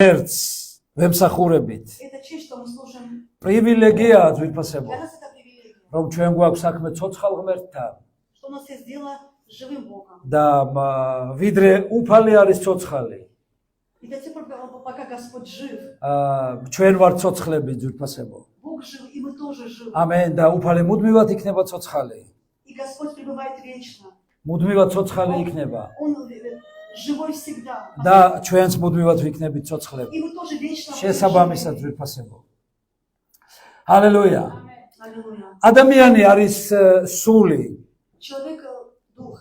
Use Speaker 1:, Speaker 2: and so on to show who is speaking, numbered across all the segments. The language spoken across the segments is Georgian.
Speaker 1: ერთს ვემსახურებით.
Speaker 2: Это честь, что мы служим.
Speaker 1: პრივილეგიაა ძვირფასებო,
Speaker 2: Для нас это привилегия.
Speaker 1: რომ ჩვენ გვაქვს საქმე ცოცხალ ღმერთთან
Speaker 2: Что у нас есть дело с живым Богом.
Speaker 1: და ვიდრე უფალი არის ცოცხალი.
Speaker 2: И до тех пор, пока Господь жив,
Speaker 1: ჩვენ ვართ ცოცხლები ძვირფასებო.
Speaker 2: Бог жив, и мы тоже живы.
Speaker 1: ამენ და უფალი მუდმივად იქნება цоცხალი.
Speaker 2: И Господь пребывает вечно.
Speaker 1: მუდმივად цоცხალი იქნება.
Speaker 2: Он живой всегда.
Speaker 1: და ჩვენც მუდმივად ვიქნებით цоცხლები.
Speaker 2: И мы тоже вечно.
Speaker 1: შესაბამისად ძვირფასებო. ჰალელუია.
Speaker 2: Аллилуйя.
Speaker 1: ადამიანი არის სული
Speaker 2: Человек дух.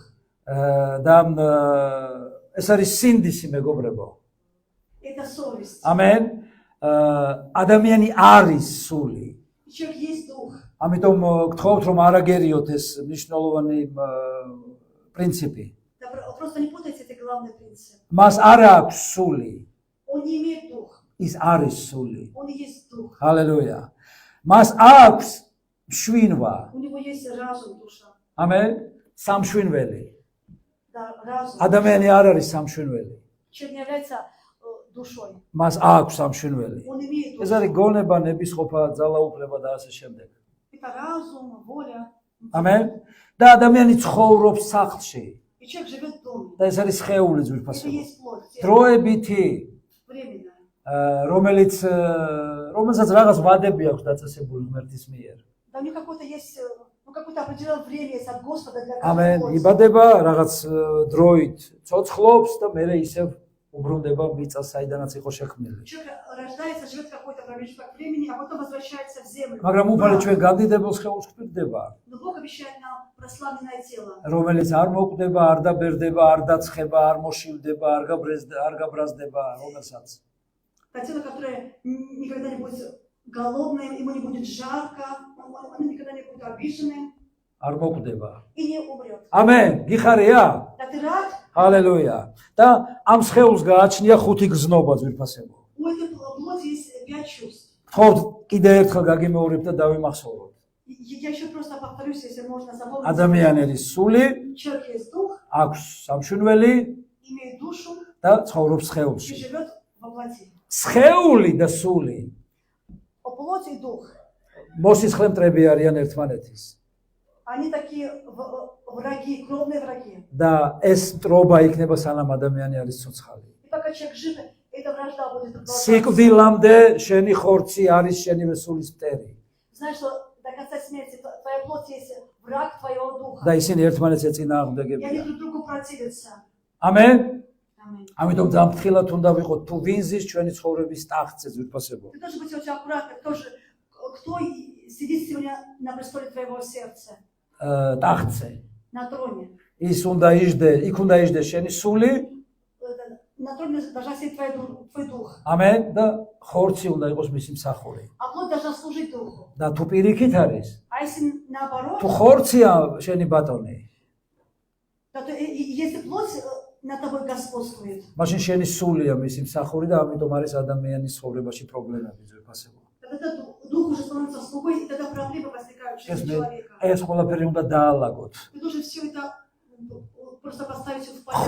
Speaker 1: და ეს არის სინდისი მეგობრებო.
Speaker 2: Это совесть.
Speaker 1: ამენ. ადამიანი არის სული.
Speaker 2: Человек есть дух.
Speaker 1: ამიტომ გთხოვთ რომ არ აგერიოთ ეს მნიშვნელოვანი პრინციპი.
Speaker 2: Да, просто не путайте, это главный принцип.
Speaker 1: მას არ აქვს სული.
Speaker 2: Он не имеет дух.
Speaker 1: ის არის სული.
Speaker 2: Он есть дух.
Speaker 1: ჰალელუია. მას აქვს შვინვა.
Speaker 2: У него есть разум, душа.
Speaker 1: ამენ. სამშვინველი.
Speaker 2: Да, разум.
Speaker 1: ადამიანი არ არის სამშვინველი.
Speaker 2: Человек не является душой.
Speaker 1: მას აქვს სამშვინველი.
Speaker 2: Он имеет
Speaker 1: ეს
Speaker 2: душу.
Speaker 1: არის გონება, ნებისყოფა, ძალაუფლება და ასე შემდეგ.
Speaker 2: Это разум, воля.
Speaker 1: ამენ. და ადამიანი ცხოვრობს სახლში.
Speaker 2: И человек живет в доме.
Speaker 1: და ეს არის სხეული
Speaker 2: Это
Speaker 1: ძვირფასება.
Speaker 2: есть плоть.
Speaker 1: დროებითი,
Speaker 2: Временно.
Speaker 1: რომელსაც რაღაც ვადები აქვს დაწესებული ღმერთის მიერ.
Speaker 2: Да, у них какое-то есть, какое-то определенное время есть от Господа для
Speaker 1: ამენ.
Speaker 2: каждой плоти.
Speaker 1: იბადება რაღაც დროით, ცოცხლობს და მერე ისევ უბრუნდება მიწას, საიდანაც იყო შექმნილი.
Speaker 2: Человек рождается, живет какой-то промежуток времени, а потом возвращается в землю.
Speaker 1: მაგრამ უფალი ჩვენ გამდიდებელ სხეულს გვპირდება,
Speaker 2: Но Бог обещает нам прославленное тело.
Speaker 1: რომელიც არ მოკვდება, არ დაბერდება, არ დაცხება, არ მოშივდება, არ გაბრაზდება, რომელსაც
Speaker 2: То тело, которое никогда не будет голодным, ему не будет жарко, оно никогда не будет обиженным
Speaker 1: არ მოკვდება.
Speaker 2: и не умрет.
Speaker 1: ამენ. გიხარია?
Speaker 2: Да ты рад?
Speaker 1: ჰალელუია. და ამ სხეულს გააჩნია ხუთი გზნობა ძვირფასებო.
Speaker 2: У этой плоти есть 5 чувств.
Speaker 1: თხოვთ კიდე ერთხელ გაგიმეორებ და დავიმახსოვროთ.
Speaker 2: Я еще просто повторюсь, если можно запомнить.
Speaker 1: ადამიანი არის სული,
Speaker 2: Человек есть дух,
Speaker 1: აქვს სამშვინველი
Speaker 2: имеет душу
Speaker 1: და ცხოვრობს
Speaker 2: и
Speaker 1: სხეულში.
Speaker 2: живет во плоти.
Speaker 1: სხეული და სული
Speaker 2: О плоть и дух.
Speaker 1: მოსისხლემტრები არიან ერთმანეთის.
Speaker 2: Они такие враги, кровные враги.
Speaker 1: და ეს ტრობა იქნება სანამ ადამიანი არის ცოცხალი.
Speaker 2: И пока человек жив, эта вражда будет продолжаться.
Speaker 1: სიკვდილამდე შენი ხორცი არის შენივე სულის მტერი.
Speaker 2: Знаешь, что до конца смерти твоя плоть есть враг твоего духа.
Speaker 1: და ისინი ერთმანეთს
Speaker 2: И они
Speaker 1: ეწინააღმდეგებიან.
Speaker 2: друг другу противятся.
Speaker 1: ამენ.
Speaker 2: Аминь.
Speaker 1: ამიტომ დამფრთხილად უნდა ვიყოთ თუ ვინ ზის ჩვენი ცხოვრების ტახტზე ძვირფასებო.
Speaker 2: Ты должен быть очень аккуратным. Кто сидит сегодня на престоле твоего сердца,
Speaker 1: ტახტზე.
Speaker 2: на троне.
Speaker 1: ის უნდა იждე, იქ უნდა იждე შენი სული.
Speaker 2: На троне должна сидеть твой дух.
Speaker 1: ამენ და ხორცი უნდა იყოს მისი მსახური.
Speaker 2: А плоть должна служить духу.
Speaker 1: და თუ პირიქით არის,
Speaker 2: А если наоборот,
Speaker 1: თუ ხორცია შენი ბატონი,
Speaker 2: то если плоть над тобой господствует,
Speaker 1: მაშინ შენი სულია მისი მსახური და ამიტომ არის ადამიანის ცხოვრებაში პრობლემები ძვირფასებო.
Speaker 2: тогда дух уже становится слугой, и тогда проблемы возникают в жизни человека.
Speaker 1: ეს ყველაფერი უნდა დაალაგოთ.
Speaker 2: Ты должен все это просто поставить в порядок.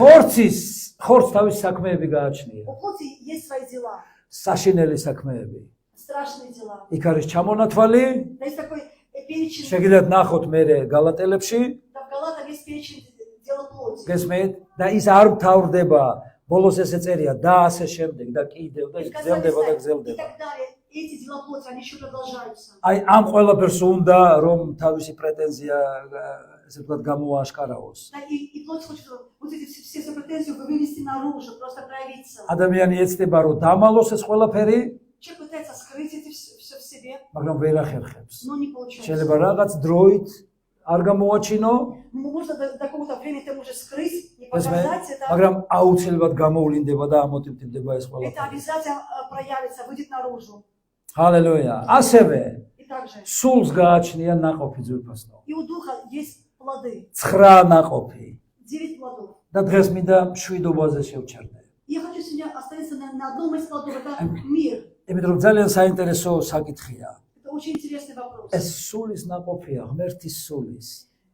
Speaker 1: ხორცს თავის საქმეები გააჩნია.
Speaker 2: У плоти есть свои дела,
Speaker 1: საშინელი საქმეები.
Speaker 2: страшные дела.
Speaker 1: იქ არის ჩამონათვალი,
Speaker 2: Да есть такой перечень,
Speaker 1: შეგიძლიათ ნახოთ მერე გალატელებში,
Speaker 2: да, в Галатах есть перечень дела плоти.
Speaker 1: გესმით? და ის არ მთავრდება, ბოლოს ესე წერია და ასე შემდეგ და კიდევ და
Speaker 2: И
Speaker 1: გრძელდება და
Speaker 2: и
Speaker 1: გრძელდება.
Speaker 2: так далее. Эти дела плоти, они еще продолжаются.
Speaker 1: აი ამ ყველაფერს უნდა რომ თავისი პრეტენზია ესე ვთქვათ გამოაშკარავოს.
Speaker 2: Да, и плоть хочет вот эти все свои претензии вывести наружу, просто проявиться.
Speaker 1: ადამიანი ეცდება რომ დამალოს ეს ყველაფერი,
Speaker 2: Человек пытается скрыть это все в себе,
Speaker 1: მაგრამ ვერ ახერხებს.
Speaker 2: но не получается.
Speaker 1: შეიძლება რაღაც დროით არ გამოაჩინო,
Speaker 2: Можно до какого-то времени ты можешь скрыть, не
Speaker 1: გესმით?
Speaker 2: показать это.
Speaker 1: მაგრამ აუცილებლად გამოვლინდება და ამოტივტივდება ეს
Speaker 2: Это
Speaker 1: ყველაფერი.
Speaker 2: обязательно проявится, выйдет наружу.
Speaker 1: ჰალელუია. ასევე
Speaker 2: И также
Speaker 1: სულს გააჩნია ნაყოფი ძვირფასო.
Speaker 2: и у духа есть плоды,
Speaker 1: 9 ნაყოფი.
Speaker 2: 9 плодов.
Speaker 1: და დღეს მინდა მშვიდობაზე შევჩერდე.
Speaker 2: Я хочу сегодня остановиться на одном из плодов, это мир.
Speaker 1: იმიტომ რომ ძალიან საინტერესო საკითხია.
Speaker 2: Это очень интересный вопрос.
Speaker 1: ეს სულის ნაყოფია, ღმერთის სულის.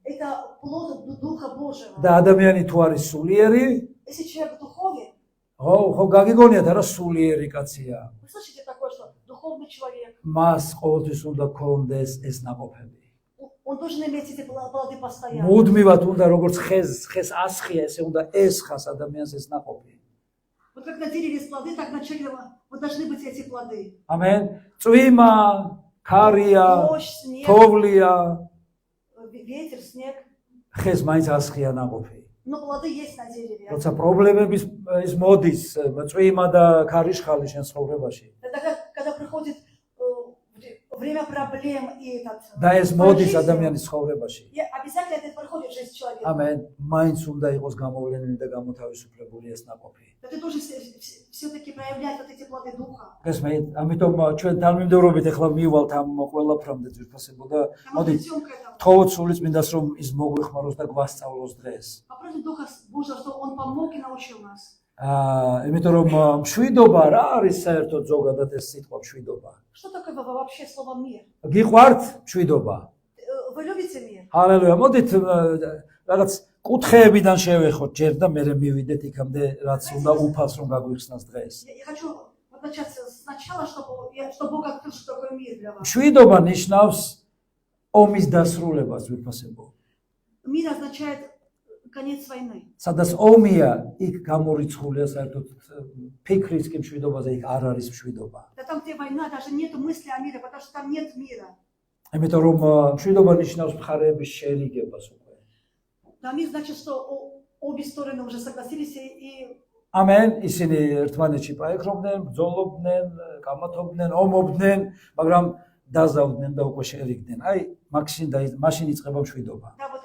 Speaker 2: Это плод Духа Божьего.
Speaker 1: და ადამიანი თუ არის სულიერი,
Speaker 2: Если человек духовен,
Speaker 1: ხო გაგიგონიათ არა სულიერი კაცია.
Speaker 2: Вы слышите такое, что духовный человек,
Speaker 1: მას ყოველთვის უნდა ქონდეს ეს ნაყოფები.
Speaker 2: он должен иметь эти плоды постоянно.
Speaker 1: მუდმივად უნდა როგორც ხეს ასხია, ესე უნდა ესხას ადამიანს ეს ნაყოფი.
Speaker 2: Вот как на дереве есть плоды, так на человеке вот должны быть эти плоды.
Speaker 1: ამენ. წვიმა, ქარია,
Speaker 2: Дождь, снег,
Speaker 1: თოვლია,
Speaker 2: ветер, снег.
Speaker 1: ხეს მაინც ასხია ნაყოფი.
Speaker 2: Но плоды есть на дереве.
Speaker 1: როცა პრობლემების ის მოდის, წვიმა და ქარიშხალი შენ ცხოვრებაში.
Speaker 2: Когда приходит время проблем и этот...
Speaker 1: და ეს მოდის ადამიანის ცხოვრებაში.
Speaker 2: И обязательно это приходит в жизнь человека.
Speaker 1: ამენ. მაინც უნდა იყოს გამოვლენილი და გამოთავისუფლებული ეს ნაყოფი.
Speaker 2: Но ты должен все-таки проявлять вот эти плоды духа.
Speaker 1: გესმით? ამიტომ ჩვენ თანმიმდევრობით ახლა მივალთ ამ ყველაფრამდე ძვირფასებო და
Speaker 2: А мы
Speaker 1: მოდი
Speaker 2: придем к этому.
Speaker 1: თხოვოთ სულის წმინდას რომ ის მოგვეხმაროს და გვასწავლოს დღეს.
Speaker 2: Попросим Духа Божьего, чтобы Он помог и научил нас.
Speaker 1: იმიტომ რომ მშვიდობა რა არის საერთოდ ზოგადად ეს სიტყვა მშვიდობა.
Speaker 2: Что такое вообще слово мир?
Speaker 1: გიყვართ მშვიდობა?
Speaker 2: Вы любите мир?
Speaker 1: ჰალელუია. მოდით რაღაც კუთხეებიდან შევეხოთ ჯერ და მერე მივიდეთ იქამდე რაც უნდა უფალს რომ გაგვიხსნას დღეს.
Speaker 2: Я хочу начать сначала, чтобы Бог открыл, что такое мир для вас.
Speaker 1: მშვიდობა ნიშნავს ომის დასრულებას ძვირფასებო.
Speaker 2: Мир означает конец войны.
Speaker 1: სადაც ომია, იქ გამორიცხულია საერთოდ ფიქრის კი მშვიდობაზე იქ არ არის მშვიდობა.
Speaker 2: Да там, где война, даже нет мысли о мире, потому что там нет мира.
Speaker 1: იმიტომ რომ მშვიდობა ნიშნავს მხარეების შერიგებას უკვე.
Speaker 2: Да, мир значит, что обе стороны уже согласились и
Speaker 1: ამენ, ისინი ერთმანეთში პაექრობდნენ, ბრძოლობდნენ, გამათობდნენ, ომობდნენ, მაგრამ დაზავდნენ და უკვე შერიგდნენ. აი, მაშინ იწყება მშვიდობა.
Speaker 2: да, вот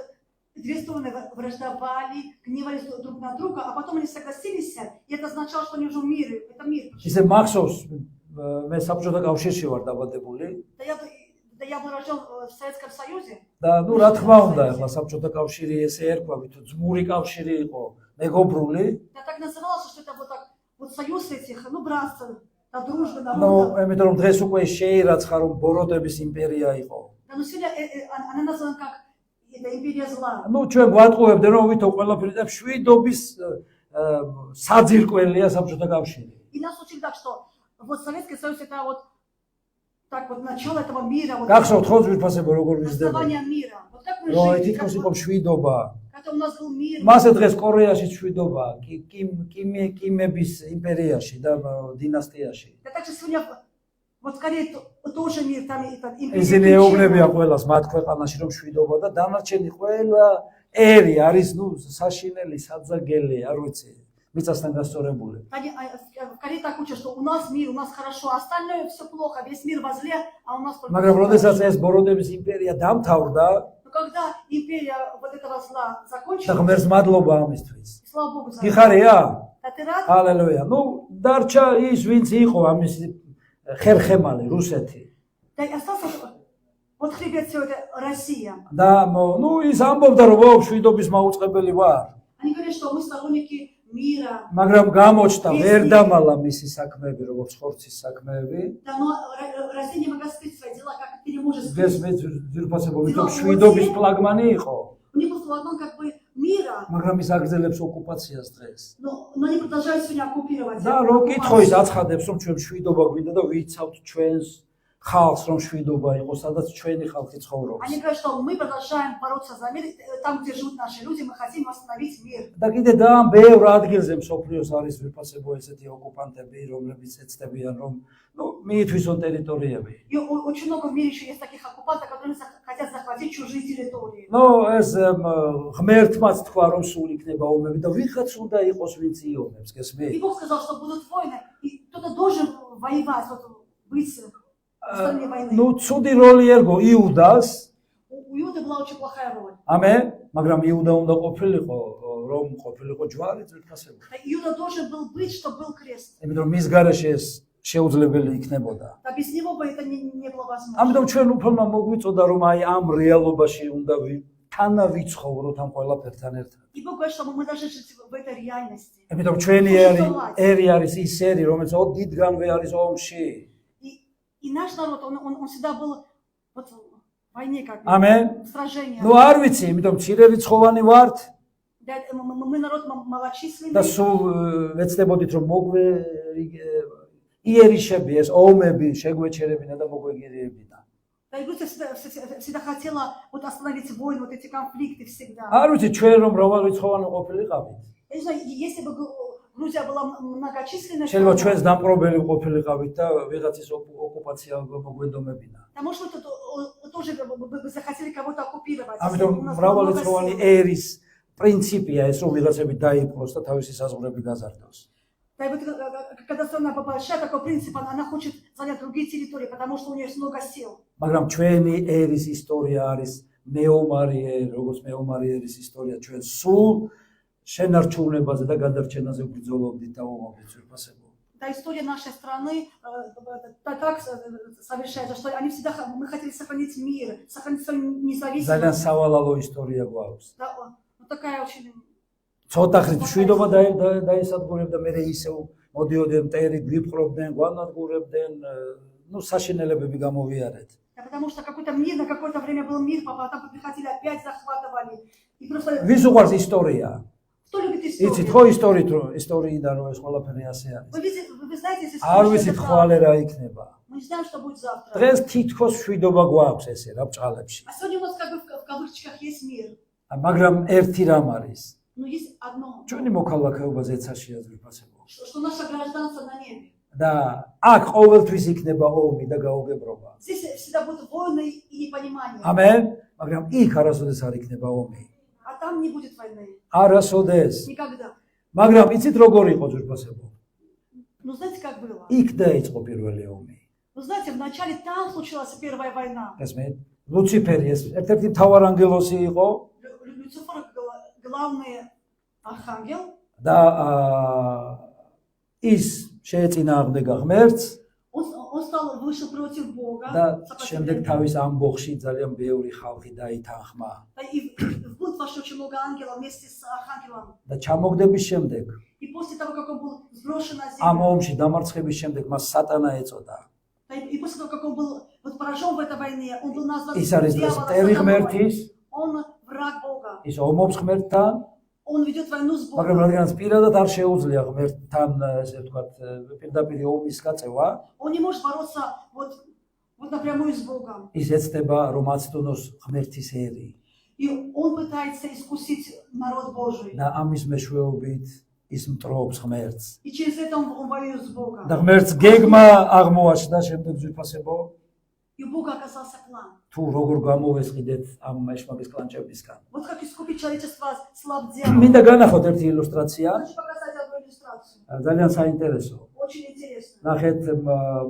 Speaker 2: две стороны враждовали, гневались друг на друга, а потом они согласились, и это означало, что они уже в мире. Это мир.
Speaker 1: ისე მახსოვს მე საბჭოთა კავშირში ვარ დაბადებული
Speaker 2: Да я был рожден в Советском Союзе.
Speaker 1: და ნუ რა თქმა უნდა, ახლა საბჭოთა კავშირი ესე ერქვა, თუ ძმური კავშირი იყო, მეგობრული.
Speaker 2: Да так называлось, что это вот так, вот союз этих, ну, братства, да, дружба,
Speaker 1: ნუ,
Speaker 2: народа.
Speaker 1: იმიტომ რომ დღეს უკვე შეირაცხა რომ ბოროტების იმპერია იყო.
Speaker 2: Да, но сегодня она названа как это империя зла.
Speaker 1: ნუ ჩვენ გვატყუებდნენ რომ ვითო ყველაფერი და მშვიდობის საძირკველია საბჭოთა კავშირი.
Speaker 2: И нас учили так, что вот Советский Союз это вот так вот начало этого мира, вот
Speaker 1: გახსოვთ ხო ძვირფასებო როგორ ვიზრდება?
Speaker 2: основание мира. Вот как мы
Speaker 1: რომ
Speaker 2: жили,
Speaker 1: თითქოს
Speaker 2: как
Speaker 1: იყო
Speaker 2: вот-
Speaker 1: მშვიდობა.
Speaker 2: когда у нас был мир.
Speaker 1: მასე დღეს კორეაში მშვიდობა, კიმების იმპერიაში და დინასტიაში.
Speaker 2: Да также сегодня вот скорее тоже мир, там этот
Speaker 1: ისინი ეუბნებიან ყველას მათ ქვეყანაში რომ მშვიდობა და დანარჩენი ყველა ერი არის ნუ საშინელი, საძაგელი, არ ვიცი, მიწასთან გასწორებული.
Speaker 2: Они в Корее так учат, что у нас мир, у нас хорошо, а остальное все плохо, весь мир возле, а у нас только...
Speaker 1: მაგრამ
Speaker 2: всё
Speaker 1: როდესაც
Speaker 2: хорошо.
Speaker 1: ეს ბოროტების იმპერია დამთავრდა
Speaker 2: Но когда империя вот этого зла
Speaker 1: და
Speaker 2: закончилась,
Speaker 1: ღმერთს მადლობა ამისთვის.
Speaker 2: слава Богу за это.
Speaker 1: გიხარია?
Speaker 2: Да ты рад?
Speaker 1: ჰალელუია. ნუ დარჩა ის ვინც იყო ამის ხერხემალი რუსეთი.
Speaker 2: Да и остался вот хребет все это Россия.
Speaker 1: და ნუ ის ამბობდა რომ ო მშვიდობის მაუწყებელი ვარ.
Speaker 2: Они говорят, что мы сторонники мира.
Speaker 1: მაგრამ გამოჩნდა ვერ დამალა მისი საქმეები როგორც ხორცის საქმეები.
Speaker 2: Да, но Россия не могла скрыть свои дела, как ты не можешь
Speaker 1: ეს
Speaker 2: скрыть.
Speaker 1: მე ძირფასებო ვითომ მშვიდობის ფლაგმანი იყო.
Speaker 2: У них был флагман как бы мира,
Speaker 1: მაგრამ ის აგრძელებს ოკუპაციას დღეს.
Speaker 2: но они продолжают сегодня оккупировать.
Speaker 1: და რო კითხვის აცხადებს რომ ჩვენ მშვიდობა გვინდა და ვიცავთ ჩვენს ხალხს რომ მშვიდობა იყოს, სადაც ჩვენი ხალხი ცხოვრობს.
Speaker 2: Они говорят, что мы продолжаем бороться за мир, там, где живут наши люди, мы хотим восстановить мир.
Speaker 1: და კიდე ძალიან ბევრ ადგილზე მსოფლიოს არის ვიფასებო ესეთი ოკუპანტები, რომლებიც ეცდებიან რომ მიითვისონ ტერიტორიები.
Speaker 2: И очень много в мире еще есть таких оккупантов, которые хотят захватить чужие территории.
Speaker 1: ეს ღმერთმაც თქვა რომ სულ იქნება ომები და ვიღაც უნდა იყოს ვინც იონებს,
Speaker 2: И
Speaker 1: გესმით?
Speaker 2: Бог сказал, что будут войны, и кто-то должен воевать, вот, быть в стороне войны.
Speaker 1: ნუ ცუდი როლი ერგო იუდას,
Speaker 2: У Иуды была очень плохая роль.
Speaker 1: ამენ, მაგრამ იუდა უნდა ყოფილიყო რომ ყოფილიყო ჯვარი ძვირფასებო.
Speaker 2: Иуда должен был быть, чтобы был крест.
Speaker 1: იმიტომ რომ მის გარეშე ეს შეუძლებელი იქნებოდა.
Speaker 2: А без него бы это не было возможно.
Speaker 1: ამიტომ ჩვენ უფალმა მოგვიწოდა რომ აი ამ რეალობაში უნდა თანავიცხოვროთ ამ ყველაფერთან ერთად.
Speaker 2: И Бог говорит, что мы должны жить в этой реальности.
Speaker 1: იმიტომ ჩვენი ერი არის ის ერი, რომელიც დიდგანვე არის ომში.
Speaker 2: И наш народ, он всегда был вот в войне, как бы,
Speaker 1: ამენ.
Speaker 2: в сражении.
Speaker 1: ნუ არ ვიცი, იმიტომ მცირერიცხოვანი ვართ.
Speaker 2: Мы народ
Speaker 1: და
Speaker 2: малочисленный.
Speaker 1: სულ ვეცდებოდით რომ მოგვე იერიშები ეს ომები შეგვეჩერებინა და მოგვეგირებინა.
Speaker 2: Да, и Грузия всегда хотела вот остановить войны, вот эти конфликты всегда.
Speaker 1: არ ვიცი ჩვენ რომ მრავალრიცხოვანი ყოფილიყავით.
Speaker 2: Я не знаю, если бы Грузия была многочисленной,
Speaker 1: შეიძლება ჩვენს დამპყრობელი ყოფილიყავით და ვიღაცის ოკუპაცია მოგვედომებინა.
Speaker 2: да, может, вы тоже бы захотели кого-то оккупировать.
Speaker 1: ამიტომ
Speaker 2: У нас было много
Speaker 1: მრავალრიცხოვანი
Speaker 2: сил.
Speaker 1: ერის პრინციპია ეს რომ ვიღაცები დაიპყროს და თავისი საზღვრები გაზარდოს.
Speaker 2: Да, и вот когда страна большая, такой принцип, она хочет занять другие территории, потому что у нее есть много сил.
Speaker 1: მაგრამ ჩვენი ერის ისტორია არის მეომარი, როგორც მეომარი ერის ისტორია ჩვენ სულ შენარჩუნებაზე და გადარჩენაზე ვბრძოლობდით და ვომობდით ვიფასებო.
Speaker 2: Да, история нашей страны так совершается, что они всегда, мы хотели сохранить мир, сохранить свою
Speaker 1: ძალიან
Speaker 2: независимость.
Speaker 1: სავალალო ისტორია გვაქვს.
Speaker 2: Да, вот такая очень...
Speaker 1: ცოტა ხნით მშვიდობა დაისადგურებდა, მერე ისევ მოდიოდნენ მტერი, გვიფხრობდნენ, გვანადგურებდნენ, ну საშინელებები გამოვიარეთ.
Speaker 2: Да, потому что какой-то мир, на какое-то время был мир, потом приходили, опять захватывали. И просто...
Speaker 1: ვის უყვარს ისტორია?
Speaker 2: Кто любит
Speaker 1: იცით
Speaker 2: историю?
Speaker 1: ხო ისტორიიდან რომ ეს ყველაფერი ასე არის.
Speaker 2: Вы знаете, если
Speaker 1: არ
Speaker 2: история,
Speaker 1: ვიცით
Speaker 2: что это
Speaker 1: ხვალე რა
Speaker 2: правда.
Speaker 1: იქნება.
Speaker 2: Мы не знаем, что будет завтра.
Speaker 1: დღეს თითქოს მშვიდობა გვაქვს ესე რა ბჭყალებში.
Speaker 2: А сегодня у нас как бы в кавычках есть мир.
Speaker 1: მაგრამ ერთი რამ არის.
Speaker 2: Но есть одно,
Speaker 1: ჩვენი მოქალაქეობა ზეცაშია ვიფასებო.
Speaker 2: что наше гражданство на небе.
Speaker 1: და აქ ყოველთვის იქნება ომი და გაუგებრობა.
Speaker 2: Здесь всегда будут войны и непонимание.
Speaker 1: ამენ, მაგრამ იქ არასოდეს არ იქნება ომი.
Speaker 2: А там не будет войны.
Speaker 1: არასოდეს.
Speaker 2: Никогда.
Speaker 1: მაგრამ იცით როგორ იყო ვიფასებო?
Speaker 2: Ну знаете, как было?
Speaker 1: იქ დაიწყო პირველი ომი.
Speaker 2: Вы знаете, вначале там случилась первая война.
Speaker 1: ესმით? ლუციფერი ეს ერთ-ერთი მთავარანგელოსი იყო
Speaker 2: Люцифер главный архангел.
Speaker 1: და ის შეეწინააღმდეგა ღმერთს
Speaker 2: Он вышел против Бога.
Speaker 1: და შემდეგ თავის ამბოხში ძალიან ბევრი ხალხი დაითანხმა.
Speaker 2: И в бунт вошло очень много ангелов вместе с архангелом.
Speaker 1: და ჩამოგდების შემდეგ
Speaker 2: И после того, как он был сброшен на
Speaker 1: ამ
Speaker 2: землю,
Speaker 1: ომში დამარცხების შემდეგ მას სატანა ეწოდა.
Speaker 2: и после того, как он был вот поражен в этой войне, он был назван
Speaker 1: ის არის დღეს მტერი
Speaker 2: дьяволом,
Speaker 1: ღმერთის,
Speaker 2: он враг Бога.
Speaker 1: ის ომობს ღმერთთან,
Speaker 2: Он ведет войну с
Speaker 1: მაგრამ
Speaker 2: Богом.
Speaker 1: რადგანაც პირადად არ შეუძლია ღმერთთან ესე ვთქვათ პირდაპირ ომის გაწევა,
Speaker 2: Он не может бороться вот напрямую с Богом.
Speaker 1: ის ეცდება რომ აცდონოს ღმერთის ერი.
Speaker 2: И он пытается искусить народ Божий.
Speaker 1: და ამის მეშვეობით ის მტრობს ღმერთს.
Speaker 2: И через это он воюет с Богом.
Speaker 1: და ღმერთს გეგმა აღმოაჩნდა შემდეგ ვიფასებო,
Speaker 2: И у Бога оказался план.
Speaker 1: თუ როგორ გამოვესყიდეთ ამ ეშმაკის კლანჭებისგან.
Speaker 2: Вот как искупить человечество слаб дьявола.
Speaker 1: მინდა განახოთ ერთი ილუსტრაცია,
Speaker 2: Хочу показать одну иллюстрацию.
Speaker 1: ძალიან საინტერესო.
Speaker 2: Очень интересно.
Speaker 1: ნახეთ,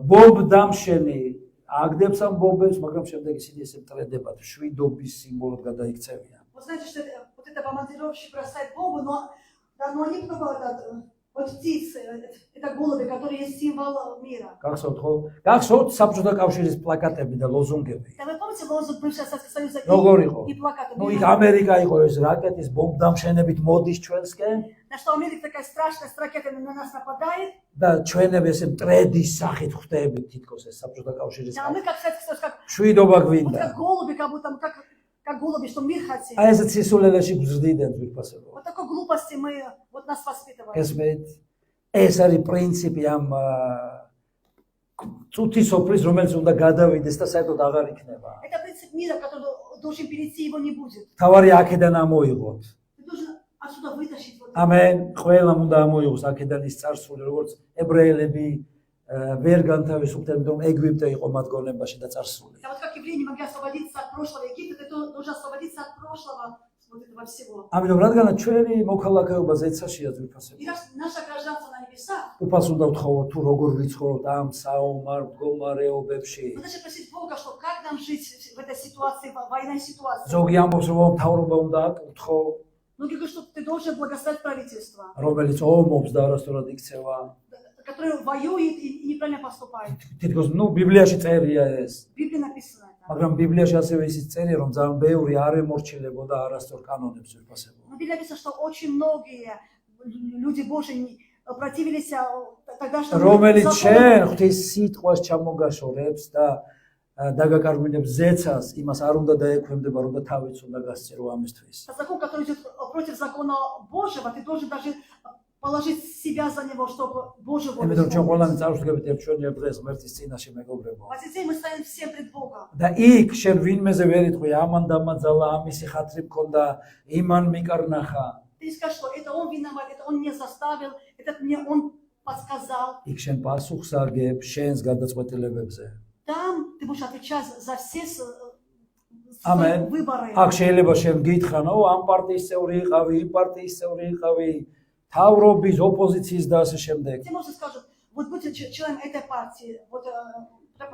Speaker 1: ბომბ დამშენი აგდებს ამ ბომბებს, მაგრამ შემდეგ ისინი ესე მტრედებათ, მშვიდობის სიმბოლოდ გადაიქცევიან.
Speaker 2: Вы знаете, что вот это бомбардировщик бросает бомбу, но они вот птицы, это голуби, которые есть символ мира.
Speaker 1: გახსოვთ ხო? გახსოვთ საბჭოთა კავშირის პლაკატები და лозунгები.
Speaker 2: Да вы помните лозунг бывшего Советского Союза
Speaker 1: როგორ იყო?
Speaker 2: и плакаты?
Speaker 1: ну იქ ამერიკა იყო ეს რაკეტის ბომბ დამშენებით მოდის ჩვენსკენ
Speaker 2: На что Америка такая страшная, с ракетами на нас нападает.
Speaker 1: და ჩვენები ესე მტრედის სახით ხვდებით თითქოს ეს საბჭოთა კავშირის
Speaker 2: А мы как Советский Союз, как,
Speaker 1: მშვიდობა
Speaker 2: вот
Speaker 1: გვინდა.
Speaker 2: как голуби, как будто как голуби, что мир хотим.
Speaker 1: აი ესე ცისულელაში გზრდიდან ვიფასებო.
Speaker 2: Вот такой глупости мы, вот нас воспитывали.
Speaker 1: ესმეთ ეს არის პრინციპი ამ წუთი სოფლის რომელიც უნდა გადავიდეს და საერთოდ აღარ იქნება.
Speaker 2: Это принцип мира, который должен перейти, его не будет.
Speaker 1: თავარი აქედან ამოიღოთ.
Speaker 2: Ты должен отсюда вытащить вот это.
Speaker 1: ამენ ყველამ უნდა ამოიღოს აქედან ის წარსული როგორც ებრაელები ვერ განთავისუფლდნენ რომ ეგვიპტე იყო მათ გონებაში და წარსული.
Speaker 2: А вот как евреи не могли освободиться от прошлого Египта, ты должен освободиться от прошлого вот этого всего.
Speaker 1: ამიტომ რადგანაც ჩვენი მოქალაქეობა ზეცაშია ვიფასებთ.
Speaker 2: И наше гражданство на небесах.
Speaker 1: უფალს უნდა ვთხოვოთ თუ როგორ ვიცხოვროთ ამ საომარ მდგომარეობებში.
Speaker 2: Мы должны просить Бога, что как нам жить в этой ситуации, в военной ситуации.
Speaker 1: ზოგი ამბობს რომ მთავრობა უნდა აკუთხო,
Speaker 2: Многие говорят, что ты должен благословить правительство,
Speaker 1: რომელიც ომობს და არასდროს იქცევა.
Speaker 2: которое воюет и неправильно поступает.
Speaker 1: თითქოს ბიბლიაში წერია ეს.
Speaker 2: В Библии написано это.
Speaker 1: მაგრამ ბიბლიაში ასევე ისიც წერია რომ ძალიან ბევრი არ ემორჩილებოდა არასდროს კანონებს ვიფასებო.
Speaker 2: В Библии написано, что очень многие люди Божьи противились тогда, что
Speaker 1: რომელიც შენ ღვთის სიტყვას ჩამოგაშორებს და დაგაკარგვინებს ზეცას, იმას არ უნდა დაექვემდება, რომ და თავიც უნდა გასწირო ამისთვის.
Speaker 2: А закон, который идет против закона Божьего, ты должен даже положить себя за него, чтобы Божий волю
Speaker 1: იმიტომ ჩვენ
Speaker 2: исполнить.
Speaker 1: ყველანი წარსულებით ერთ ჩვენიერ დღეს ღმერთის წინაშე მეგობრებო.
Speaker 2: В этот день мы стоим всем пред Богом.
Speaker 1: და იქ შენ ვინმეზე ვერ იტყვი, ამან დამაძალა, ამისი ხათრი მქონდა, იმან მიკარნახა.
Speaker 2: Ты не скажешь, что это он виноват, это он меня заставил, это мне он подсказал.
Speaker 1: იქ შენ პასუხს აგებ შენს გადაწყვეტილებებზე.
Speaker 2: Там ты будешь отвечать за все
Speaker 1: Amen.
Speaker 2: свои выборы.
Speaker 1: აქ შეიძლება შენ გითხრან, ამ партიის წევრი იყავი, იმ партიის წევრი იყავი, თავრობის, ოპოზიციის და ასე შემდეგ.
Speaker 2: Тебе можно скажут, вот будь членом этой партии, вот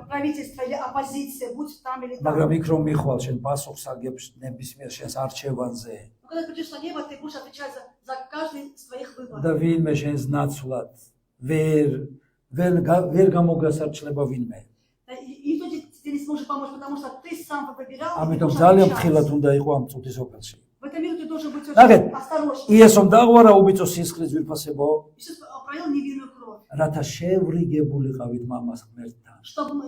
Speaker 2: правительство или оппозиция, будь там или там.
Speaker 1: მაგრამ იქ რომ მიხვალ შენ პასუხს აგებ ნებისმიერ შენს არჩევანზე.
Speaker 2: Но когда ты придешь на небо, ты будешь отвечать за каждый из своих выборов.
Speaker 1: და ვინმე შენს ნაცვლად ვერ გამოგასარჩლება ვინმე.
Speaker 2: И кто тебе не сможет помочь, потому что ты сам выбирал. и ты
Speaker 1: ამიტომ
Speaker 2: будешь
Speaker 1: ძალიან
Speaker 2: отвечать.
Speaker 1: ფრთხილად უნდა იყო ამ წუთის ოფელში.
Speaker 2: В этом мире ты должен быть
Speaker 1: ნახეთ,
Speaker 2: очень осторожен.
Speaker 1: იესომ დაღვარა უბიწო სისხლის ძვირფასებო,
Speaker 2: Иисус пролил невинную кровь,
Speaker 1: რათა შევრიგებულიყავით მამას ღმერთთან.
Speaker 2: чтобы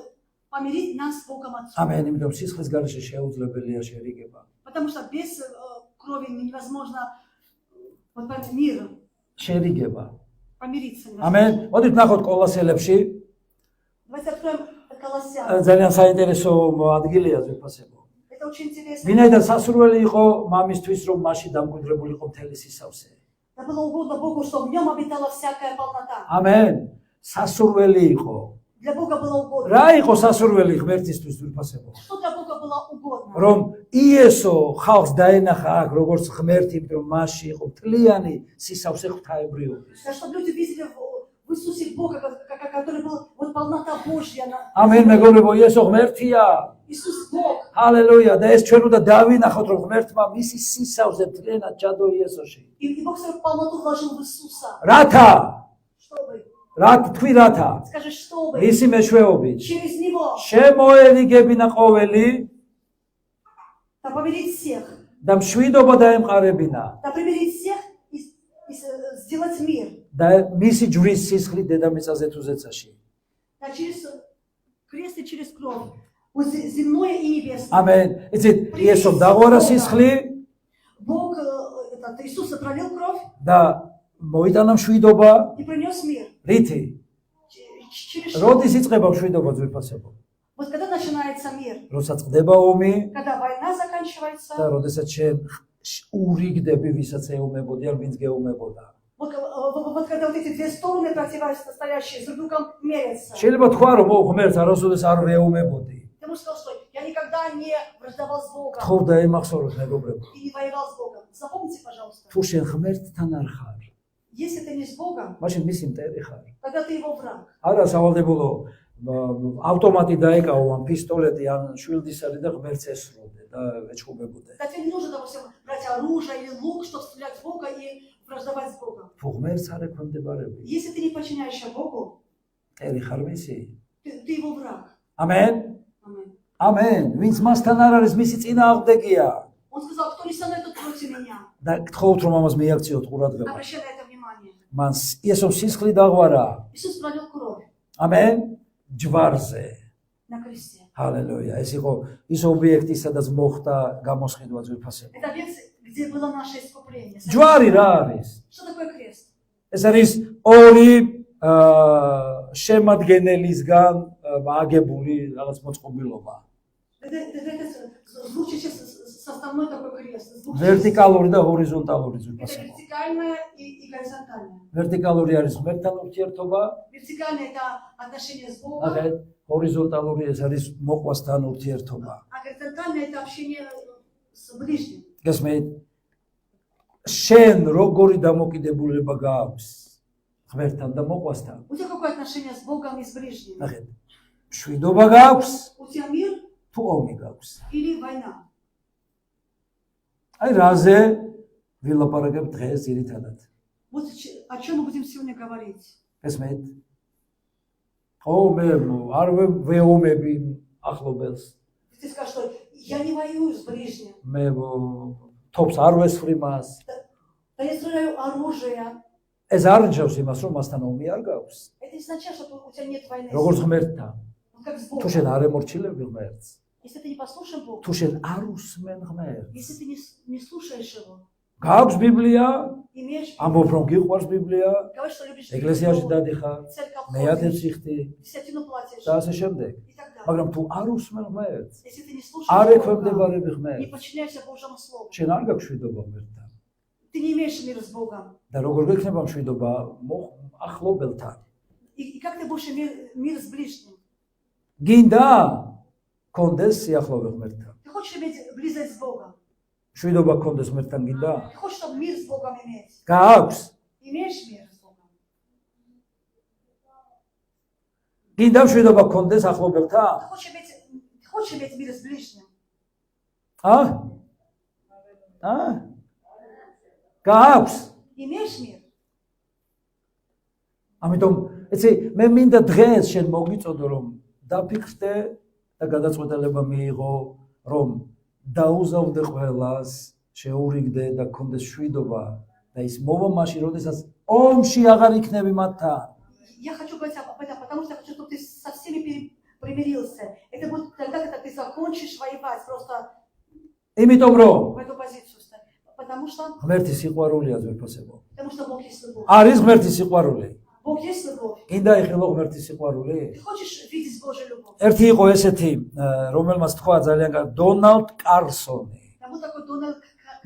Speaker 2: помирить нас с Богом Отцом.
Speaker 1: ამენ, იმიტომ სისხლის გარეშე შეუძლებელია შერიგება.
Speaker 2: Потому что без крови невозможно вот, мир,
Speaker 1: შერიგება.
Speaker 2: помириться.
Speaker 1: ამენ. მოდით ნახოთ კოლოსელებში,
Speaker 2: Давайте откроем Колоссян.
Speaker 1: ძალიან საინტერესო ადგილია ძვირფასებო.
Speaker 2: Это очень интересно.
Speaker 1: ვინაიდან სასურველი იყო მამისთვის, რომ მასში დამკვიდრებულიყო მთელი სისავსე.
Speaker 2: Это было угодно Богу, что в нем обитала всякая полнота.
Speaker 1: ამენ. სასურველი იყო.
Speaker 2: Для Бога было угодно.
Speaker 1: რა იყო სასურველი ღმერთისთვის ძვირფასებო?
Speaker 2: Что для Бога было угодно?
Speaker 1: რომ იესო ხალხს დაენახა აქ როგორც ღმერთი, რომ მასში იყო მთლიანი სისავსე ღვთაებრიობის.
Speaker 2: Чтобы люди видели в Иисусе Бога, который был вот полнота Божья.
Speaker 1: ამენ მეგობრებო, იესო ღმერთია.
Speaker 2: Иисус Бог.
Speaker 1: ჰალელუია და ეს ჩვენ უნდა დავინახოთ, რომ ღმერთმა მისი სისავსე მთლიანად ჩადო იესოში.
Speaker 2: И Бог свою полноту вложил в Иисуса.
Speaker 1: რათა?
Speaker 2: Чтобы,
Speaker 1: რა თქვი რათა?
Speaker 2: скажи, чтобы
Speaker 1: ისი მეშვეობით
Speaker 2: через него
Speaker 1: შემოერიგებინა ყოველი
Speaker 2: да помирить всех,
Speaker 1: და მშვიდობა დაემყარებინა
Speaker 2: да примирить всех и сделать мир.
Speaker 1: და მისი ჯვრის სისხლით დედამიწაზე თუ зеცაში.
Speaker 2: Да через крест и через кровь. Вот земное и небесное.
Speaker 1: ამენ. იცით, იესომ დაღვარა სისხლი
Speaker 2: Бог, этот Иисус пролил кровь
Speaker 1: და მოიტანა მშვიდობა.
Speaker 2: и принес мир.
Speaker 1: რითი?
Speaker 2: Через что?
Speaker 1: როდის იწყება მშვიდობა ძვირფასებო?
Speaker 2: Вот когда начинается мир,
Speaker 1: როცა წყდება ომი
Speaker 2: когда война заканчивается,
Speaker 1: და როდესაც შენ ურიგდები, ვისაც ეომებოდი ან ვინც გეომებოდა.
Speaker 2: вот когда вот эти две стороны противостоящие друг другом мерятся.
Speaker 1: შეიძლება თქვა რომ ღმერთს არასოდეს არ ვეომებოდი.
Speaker 2: Ты можешь сказать, что я никогда не враждовал с Богом
Speaker 1: თხოვდა ემახსოვროთ მეგობრებო.
Speaker 2: и не воевал с Богом. Запомните, пожалуйста,
Speaker 1: თუ შენ ღმერთთან არ ხარ,
Speaker 2: если ты не с Богом,
Speaker 1: მაშინ მისი მტერი ხარ.
Speaker 2: тогда ты его враг.
Speaker 1: არა სავალდებულო ავტომატი დაეკავო ან პისტოლეტი ან შვილდისარი და ღმერთს ესროდე და ეჩხუბებოდე.
Speaker 2: Да тебе не нужно, допустим, брать оружие или лук, чтобы стрелять в Бога и враждовать с Богом.
Speaker 1: თუ ღმერთს არ ექვემდებარები,
Speaker 2: Если ты не подчиняешься Богу,
Speaker 1: მტერი ხარ მისი.
Speaker 2: ты его враг.
Speaker 1: ამენ.
Speaker 2: Аминь.
Speaker 1: ამენ. ვინც მასთან არ არის, მისი წინააღმდეგია.
Speaker 2: Он сказал, кто не со мной, тот против меня.
Speaker 1: და გთხოვთ რომ ამას მიაქციოთ ყურადღება.
Speaker 2: Обращай на это внимание.
Speaker 1: მან იესომ სისხლი დაღვარა.
Speaker 2: Иисус пролил кровь
Speaker 1: ამენ. ჯვარზე.
Speaker 2: на кресте.
Speaker 1: ჰალელუია. ეს იყო ის ობიექტი, სადაც მოხდა გამოსყიდვა ძვირფასება.
Speaker 2: Это объект, где было наше искупление.
Speaker 1: ჯვარი რა არის?
Speaker 2: Что такое крест?
Speaker 1: ეს არის ორი შემადგენელისგან აგებული რაღაც მოწყობილობა.
Speaker 2: Это звучащий составной такой крест.
Speaker 1: ვერტიკალური და ჰორიზონტალური
Speaker 2: Это
Speaker 1: ძვირფასება.
Speaker 2: вертикальное и горизонтальное.
Speaker 1: ვერტიკალური არის ღმერთთან ურთიერთობა,
Speaker 2: Вертикальное это отношение с Богом,
Speaker 1: აგეთ ჰორიზონტალური ეს არის მოყვასთან ურთიერთობა.
Speaker 2: а горизонтальное это общение с ближним.
Speaker 1: გესმით? შენ როგორი დამოკიდებულება გაქვს ღმერთთან და მოყვასთან?
Speaker 2: У тебя какое отношение с Богом и с ближним?
Speaker 1: ნახეთ. მშვიდობა გაქვს
Speaker 2: У тебя мир
Speaker 1: თუ ომი გაქვს?
Speaker 2: или война?
Speaker 1: აი რაზე ვილაპარაკებ დღეს ძირითადად?
Speaker 2: Вот о чем мы будем сегодня говорить.
Speaker 1: გესმით? ო მე არ ვეომები ახლობელს.
Speaker 2: Ты скажешь, что я не воюю с ближним.
Speaker 1: მე თობს არ ვესხრი მას.
Speaker 2: Да я стреляю оружие.
Speaker 1: ეს არ ნიშნავს იმას, რომ მასთან ომი არ გაქვს.
Speaker 2: Это не означает, что у тебя нет войны.
Speaker 1: როგორც ღმერთთან.
Speaker 2: как с
Speaker 1: თუ
Speaker 2: Богом.
Speaker 1: შენ არ ემორჩილები ღმერთს,
Speaker 2: Если ты не послушаешь Бога,
Speaker 1: თუ შენ არ უსმენ ღმერთს,
Speaker 2: если ты не слушаешь Его,
Speaker 1: გაქვს ბიბლია,
Speaker 2: имеешь
Speaker 1: ამბობ რომ გიყვარს ბიბლია,
Speaker 2: говоришь, что любишь
Speaker 1: ეკლესიაში
Speaker 2: Библию,
Speaker 1: დადიხარ,
Speaker 2: церковь
Speaker 1: მეათებს
Speaker 2: ходишь,
Speaker 1: იხდი
Speaker 2: десятину платишь
Speaker 1: და ასე შემდეგ.
Speaker 2: и так далее.
Speaker 1: მაგრამ თუ არ უსმენ ღმერთს,
Speaker 2: Если ты не
Speaker 1: არ
Speaker 2: слушаешь Бога,
Speaker 1: ექვემდებარები
Speaker 2: не
Speaker 1: ღმერთს,
Speaker 2: подчиняешься Божьему Слову,
Speaker 1: შენ არ გაქვს მშვიდობა ღმერთთან.
Speaker 2: ты не имеешь мира с Богом.
Speaker 1: და როგორ გექნება მშვიდობა ახლობელთან?
Speaker 2: И как ты будешь иметь мир с ближним?
Speaker 1: გინდა კონდეს სიახლოვე ღმერთთან.
Speaker 2: Ты хочешь иметь близость с Богом?
Speaker 1: მშვიდობა კონდეს ღმერთთან გინდა?
Speaker 2: Ты хочешь, чтобы мир с Богом иметь?
Speaker 1: გააქვს?
Speaker 2: Имеешь мир с Богом?
Speaker 1: გინდა მშვიდობა კონდეს ახლობელთან?
Speaker 2: Ты хочешь иметь мир с ближним?
Speaker 1: გააქვს?
Speaker 2: Имеешь мир?
Speaker 1: ამიტომ ეცი მე მინდა დღეს შენ მოგიწოდო რომ დაფიქრდე და გადაწყვეტილება მიიღო რომ დაუზავდე ყველას, შეურიგდე და გქონდეს შვიდობა და ის მოვა მაშინ, როდესაც ომში აღარ იქნები მათთან.
Speaker 2: Я хочу говорить об этом, потому что я хочу, чтобы ты со всеми примирился. Это будет тогда, когда ты закончишь воевать, просто
Speaker 1: იმიტომ რომ
Speaker 2: в эту позицию стать. Потому что
Speaker 1: ღმერთის სიყვარულია ძვირფასებო.
Speaker 2: Бог есть любовь.
Speaker 1: არის ღმერთის სიყვარული.
Speaker 2: Бог есть любовь.
Speaker 1: გინდა იხილო ღმერთის სიყვარული?
Speaker 2: Ты хочешь видеть Божью любовь?
Speaker 1: ერთი იყო ესეთი, რომელმაც თქვა ძალიან კარგი დონალდ კარსონი.
Speaker 2: Там был такой Дональд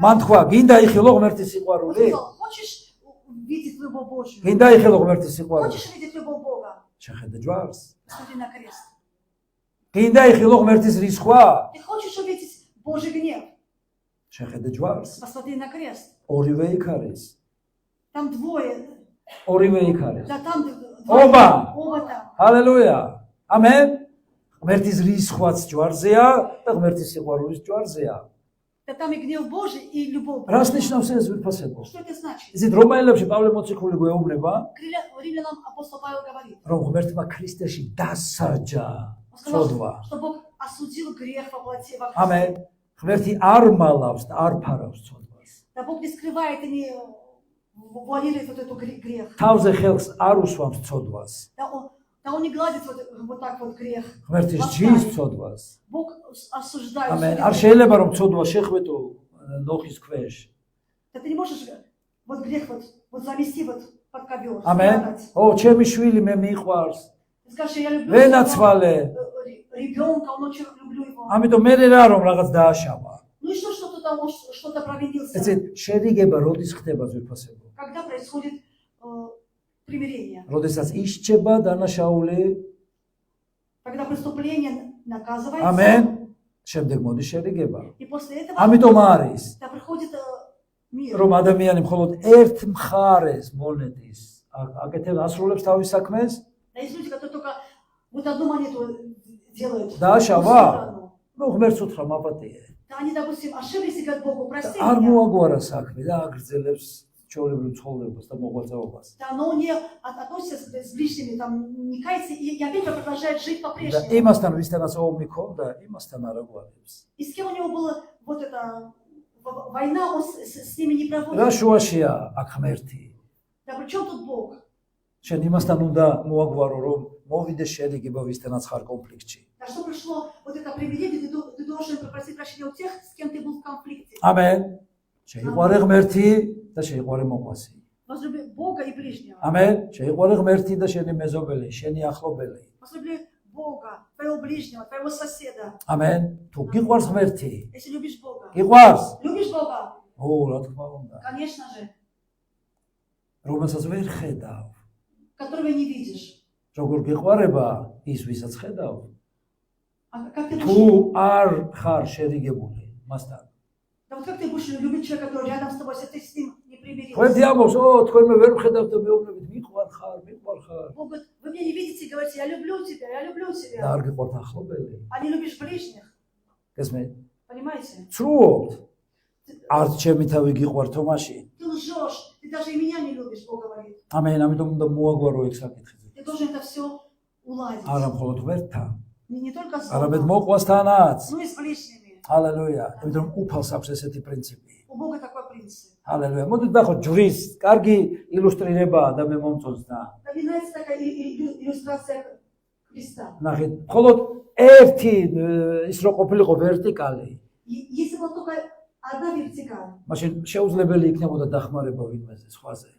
Speaker 1: მან თქვა, გინდა იხილო ღმერთის
Speaker 2: Он
Speaker 1: სიყვარული?
Speaker 2: сказал, хочешь видеть любовь Божью?
Speaker 1: გინდა იხილო ღმერთის სიყვარული?
Speaker 2: Хочешь видеть любовь Бога?
Speaker 1: შეხედე ჯვარს.
Speaker 2: Посмотри на крест.
Speaker 1: გინდა იხილო ღმერთის რისხვა?
Speaker 2: Ты хочешь увидеть Божий гнев?
Speaker 1: შეხედე ჯვარს.
Speaker 2: Посмотри на крест.
Speaker 1: ორივე იქ არის.
Speaker 2: Там двое.
Speaker 1: ორივე იქ არის.
Speaker 2: Да там
Speaker 1: Оба.
Speaker 2: Оба там.
Speaker 1: ჰალელუია. ამენ. ღმერთის რისხვაც ჯვარზეა და ღმერთის სიყვარულიც ჯვარზეა.
Speaker 2: Да там и гнев Божий, и любовь
Speaker 1: რას
Speaker 2: Божия.
Speaker 1: ნიშნავს ეს ვირფასებო?
Speaker 2: Что это значит?
Speaker 1: ისეთ რომაელებში პავლე მოციქული გვეუბნება,
Speaker 2: Римлянам апостол Павел говорит.
Speaker 1: რომ ღმერთმა ქრისტეში დასაჯა
Speaker 2: Он сказал,
Speaker 1: ცოდვა.
Speaker 2: что Бог осудил грех во плоти во Христе.
Speaker 1: ამენ. ღმერთი არ მალავს და არ ფარავს ცოდვას.
Speaker 2: Да Бог не скрывает и не вуалирует вот эту грех.
Speaker 1: თავზე ხელს არ უსვამს ცოდვას.
Speaker 2: Да он не гладит вот так вот грех.
Speaker 1: ღმერთის ჯის ცოდვას.
Speaker 2: Бог осуждает.
Speaker 1: ამენ.
Speaker 2: судит
Speaker 1: არ
Speaker 2: грех.
Speaker 1: შეიძლება რომ ცოდვა შეხვეტო ნოხის ქვეშ.
Speaker 2: Да ты не можешь вот грех вот замести вот под ковер.
Speaker 1: ამენ.
Speaker 2: спрятать.
Speaker 1: ო, ჩემი შვილი მე მიყვარს.
Speaker 2: Ты скажешь, я люблю
Speaker 1: ვენაცვალე.
Speaker 2: ребенка, он очень люблю его.
Speaker 1: ამიტომ მე რა რომ რაღაც დააშავა.
Speaker 2: Ну и что ты там что-то провинился?
Speaker 1: ეცეთ შერიგება როდის ხდება ზვირფასებო?
Speaker 2: Когда происходит примирение?
Speaker 1: როდესაც ისჩება დანაშაული,
Speaker 2: Когда преступление наказывается,
Speaker 1: ამენ. შემდეგ მოდის შერიგება.
Speaker 2: и после этого
Speaker 1: ამიტომ არის
Speaker 2: да, приходит мир.
Speaker 1: რომ ადამიანი მხოლოდ ერთ მხარეს მონეტის აკეთებს ასრულებს თავის საქმეს
Speaker 2: Да есть люди, которые только вот одну монету делают.
Speaker 1: დააშავა.
Speaker 2: одну сторону.
Speaker 1: ნუ ღმერთს უთხრა მაპატიე.
Speaker 2: Да они, допустим, ошиблись и говорят Богу, прости
Speaker 1: არ
Speaker 2: меня.
Speaker 1: მოაგვარა საქმე და აგრძელებს ჩვეულებრივ ცხოვრებას და მოღვაწეობას.
Speaker 2: Да, но он не относится с ближними, там, не кается, и опять продолжает жить
Speaker 1: და
Speaker 2: по-прежнему.
Speaker 1: იმასთან ვისთანაც ომი ქონდა, имасთან არ აგვარებს.
Speaker 2: И с кем у него была вот эта война, он с ними не
Speaker 1: რა
Speaker 2: проводит.
Speaker 1: შუაშია აქ ღმერთი?
Speaker 2: Да при чем тут Бог?
Speaker 1: შენ იმასთან უნდა მოაგვარო რომ მოვიდეს შერიგება ვისთანაც ხარ კონფლიქტში.
Speaker 2: Да что пришло вот это примирение, ты должен попросить прощения у тех, с кем ты был в конфликте.
Speaker 1: ამენ. შეიყვარე ღმერთი და შეიყვარე მოყვასი.
Speaker 2: Возлюби Бога и ближнего.
Speaker 1: ამენ. შეიყვარე ღმერთი და შენი მეზობელი, შენი ახლობელი.
Speaker 2: Возлюби Бога, твоего ближнего, твоего соседа.
Speaker 1: ამენ. თუ გიყვარს ღმერთი,
Speaker 2: Если любишь Бога.
Speaker 1: გიყვარს?
Speaker 2: Любишь Бога?
Speaker 1: ო, რა თქმა უნდა.
Speaker 2: Конечно же.
Speaker 1: რომელსაც ვერ ხედავ.
Speaker 2: Которого не видишь.
Speaker 1: როგორ გიყვარება ის, ვისაც ხედავ?
Speaker 2: А как ты
Speaker 1: თუ
Speaker 2: будешь...
Speaker 1: არ ხარ შერიგებული მასთან.
Speaker 2: Да вот как ты будешь любить человека, который рядом с тобой, если ты с ним не примирился?
Speaker 1: თქვენი ამბობს, ო, თქვენ მე ვერ ვხედავთ და მეუბნებით, მიყვარ ხარ.
Speaker 2: Бог говорит, вы меня не видите, говорите, я люблю тебя, я люблю
Speaker 1: და
Speaker 2: тебя.
Speaker 1: არ გიყვართ ახლობელი.
Speaker 2: А не любишь ближних.
Speaker 1: გესმენთ?
Speaker 2: Понимаете?
Speaker 1: ცრუობთ. არც ჩემი თავი გიყვარ თომაში.
Speaker 2: Ты лжешь, ты даже и меня не любишь, Бог говорит.
Speaker 1: ამენ, ამიტომ უნდა მოაგვარო ეგ საკითხი.
Speaker 2: Ты должен это все уладить.
Speaker 1: არა მხოლოდ ღმერთთან,
Speaker 2: Не только с
Speaker 1: არამედ
Speaker 2: Богом,
Speaker 1: მოყვასთანაც.
Speaker 2: но и с ближними.
Speaker 1: ჰალელუია. იმიტომ რომ უფალს აქვს ესეთი პრინციპი.
Speaker 2: У Бога такой принцип.
Speaker 1: ჰალელუია. მოდით ნახოთ ჯვრის კარგი ილუსტრირებაა და მე მომწონს და
Speaker 2: Да, мне нравится такая иллюстрация Христа.
Speaker 1: ნახეთ, მხოლოდ ერთი ის რო ყოფილიყო ვერტიკალი,
Speaker 2: Если была только одна вертикаль,
Speaker 1: მაშინ შეუძლებელი იქნებოდა დახმარება ვინმეზე სხვაზე.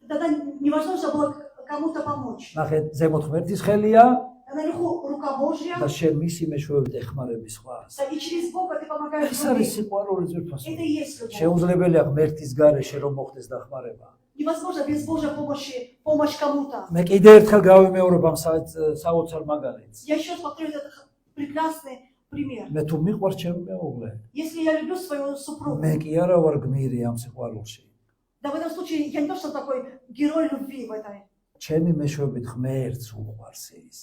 Speaker 2: тогда невозможно было кому-то помочь.
Speaker 1: ნახეთ, ზემოთ ღმერთის ხელია
Speaker 2: А наверху рука Божья,
Speaker 1: და შენ მისი მეშვეობით ეხმარები სხვას.
Speaker 2: и через Бога ты помогаешь
Speaker 1: ეს არის
Speaker 2: другим.
Speaker 1: სიყვარული ძვირფასო.
Speaker 2: Это и есть любовь.
Speaker 1: შეუძლებელია ღმერთის გარეშე რომ მოხდეს დახმარება.
Speaker 2: Невозможно без Божьей помощи помощь кому-то.
Speaker 1: მე კიდე ერთხელ გავიმეორებ ამ საოცარ მაგალითს.
Speaker 2: Я еще раз повторю этот прекрасный пример.
Speaker 1: მე თუ მიყვარს ჩემი მეუღლე,
Speaker 2: Если я люблю свою супругу,
Speaker 1: მე კი არა ვარ გმირი ამ სიყვარულში.
Speaker 2: да в этом случае я не то, что такой герой любви в этой.
Speaker 1: ჩემი მეშვეობით ღმერთს უყვარს ის.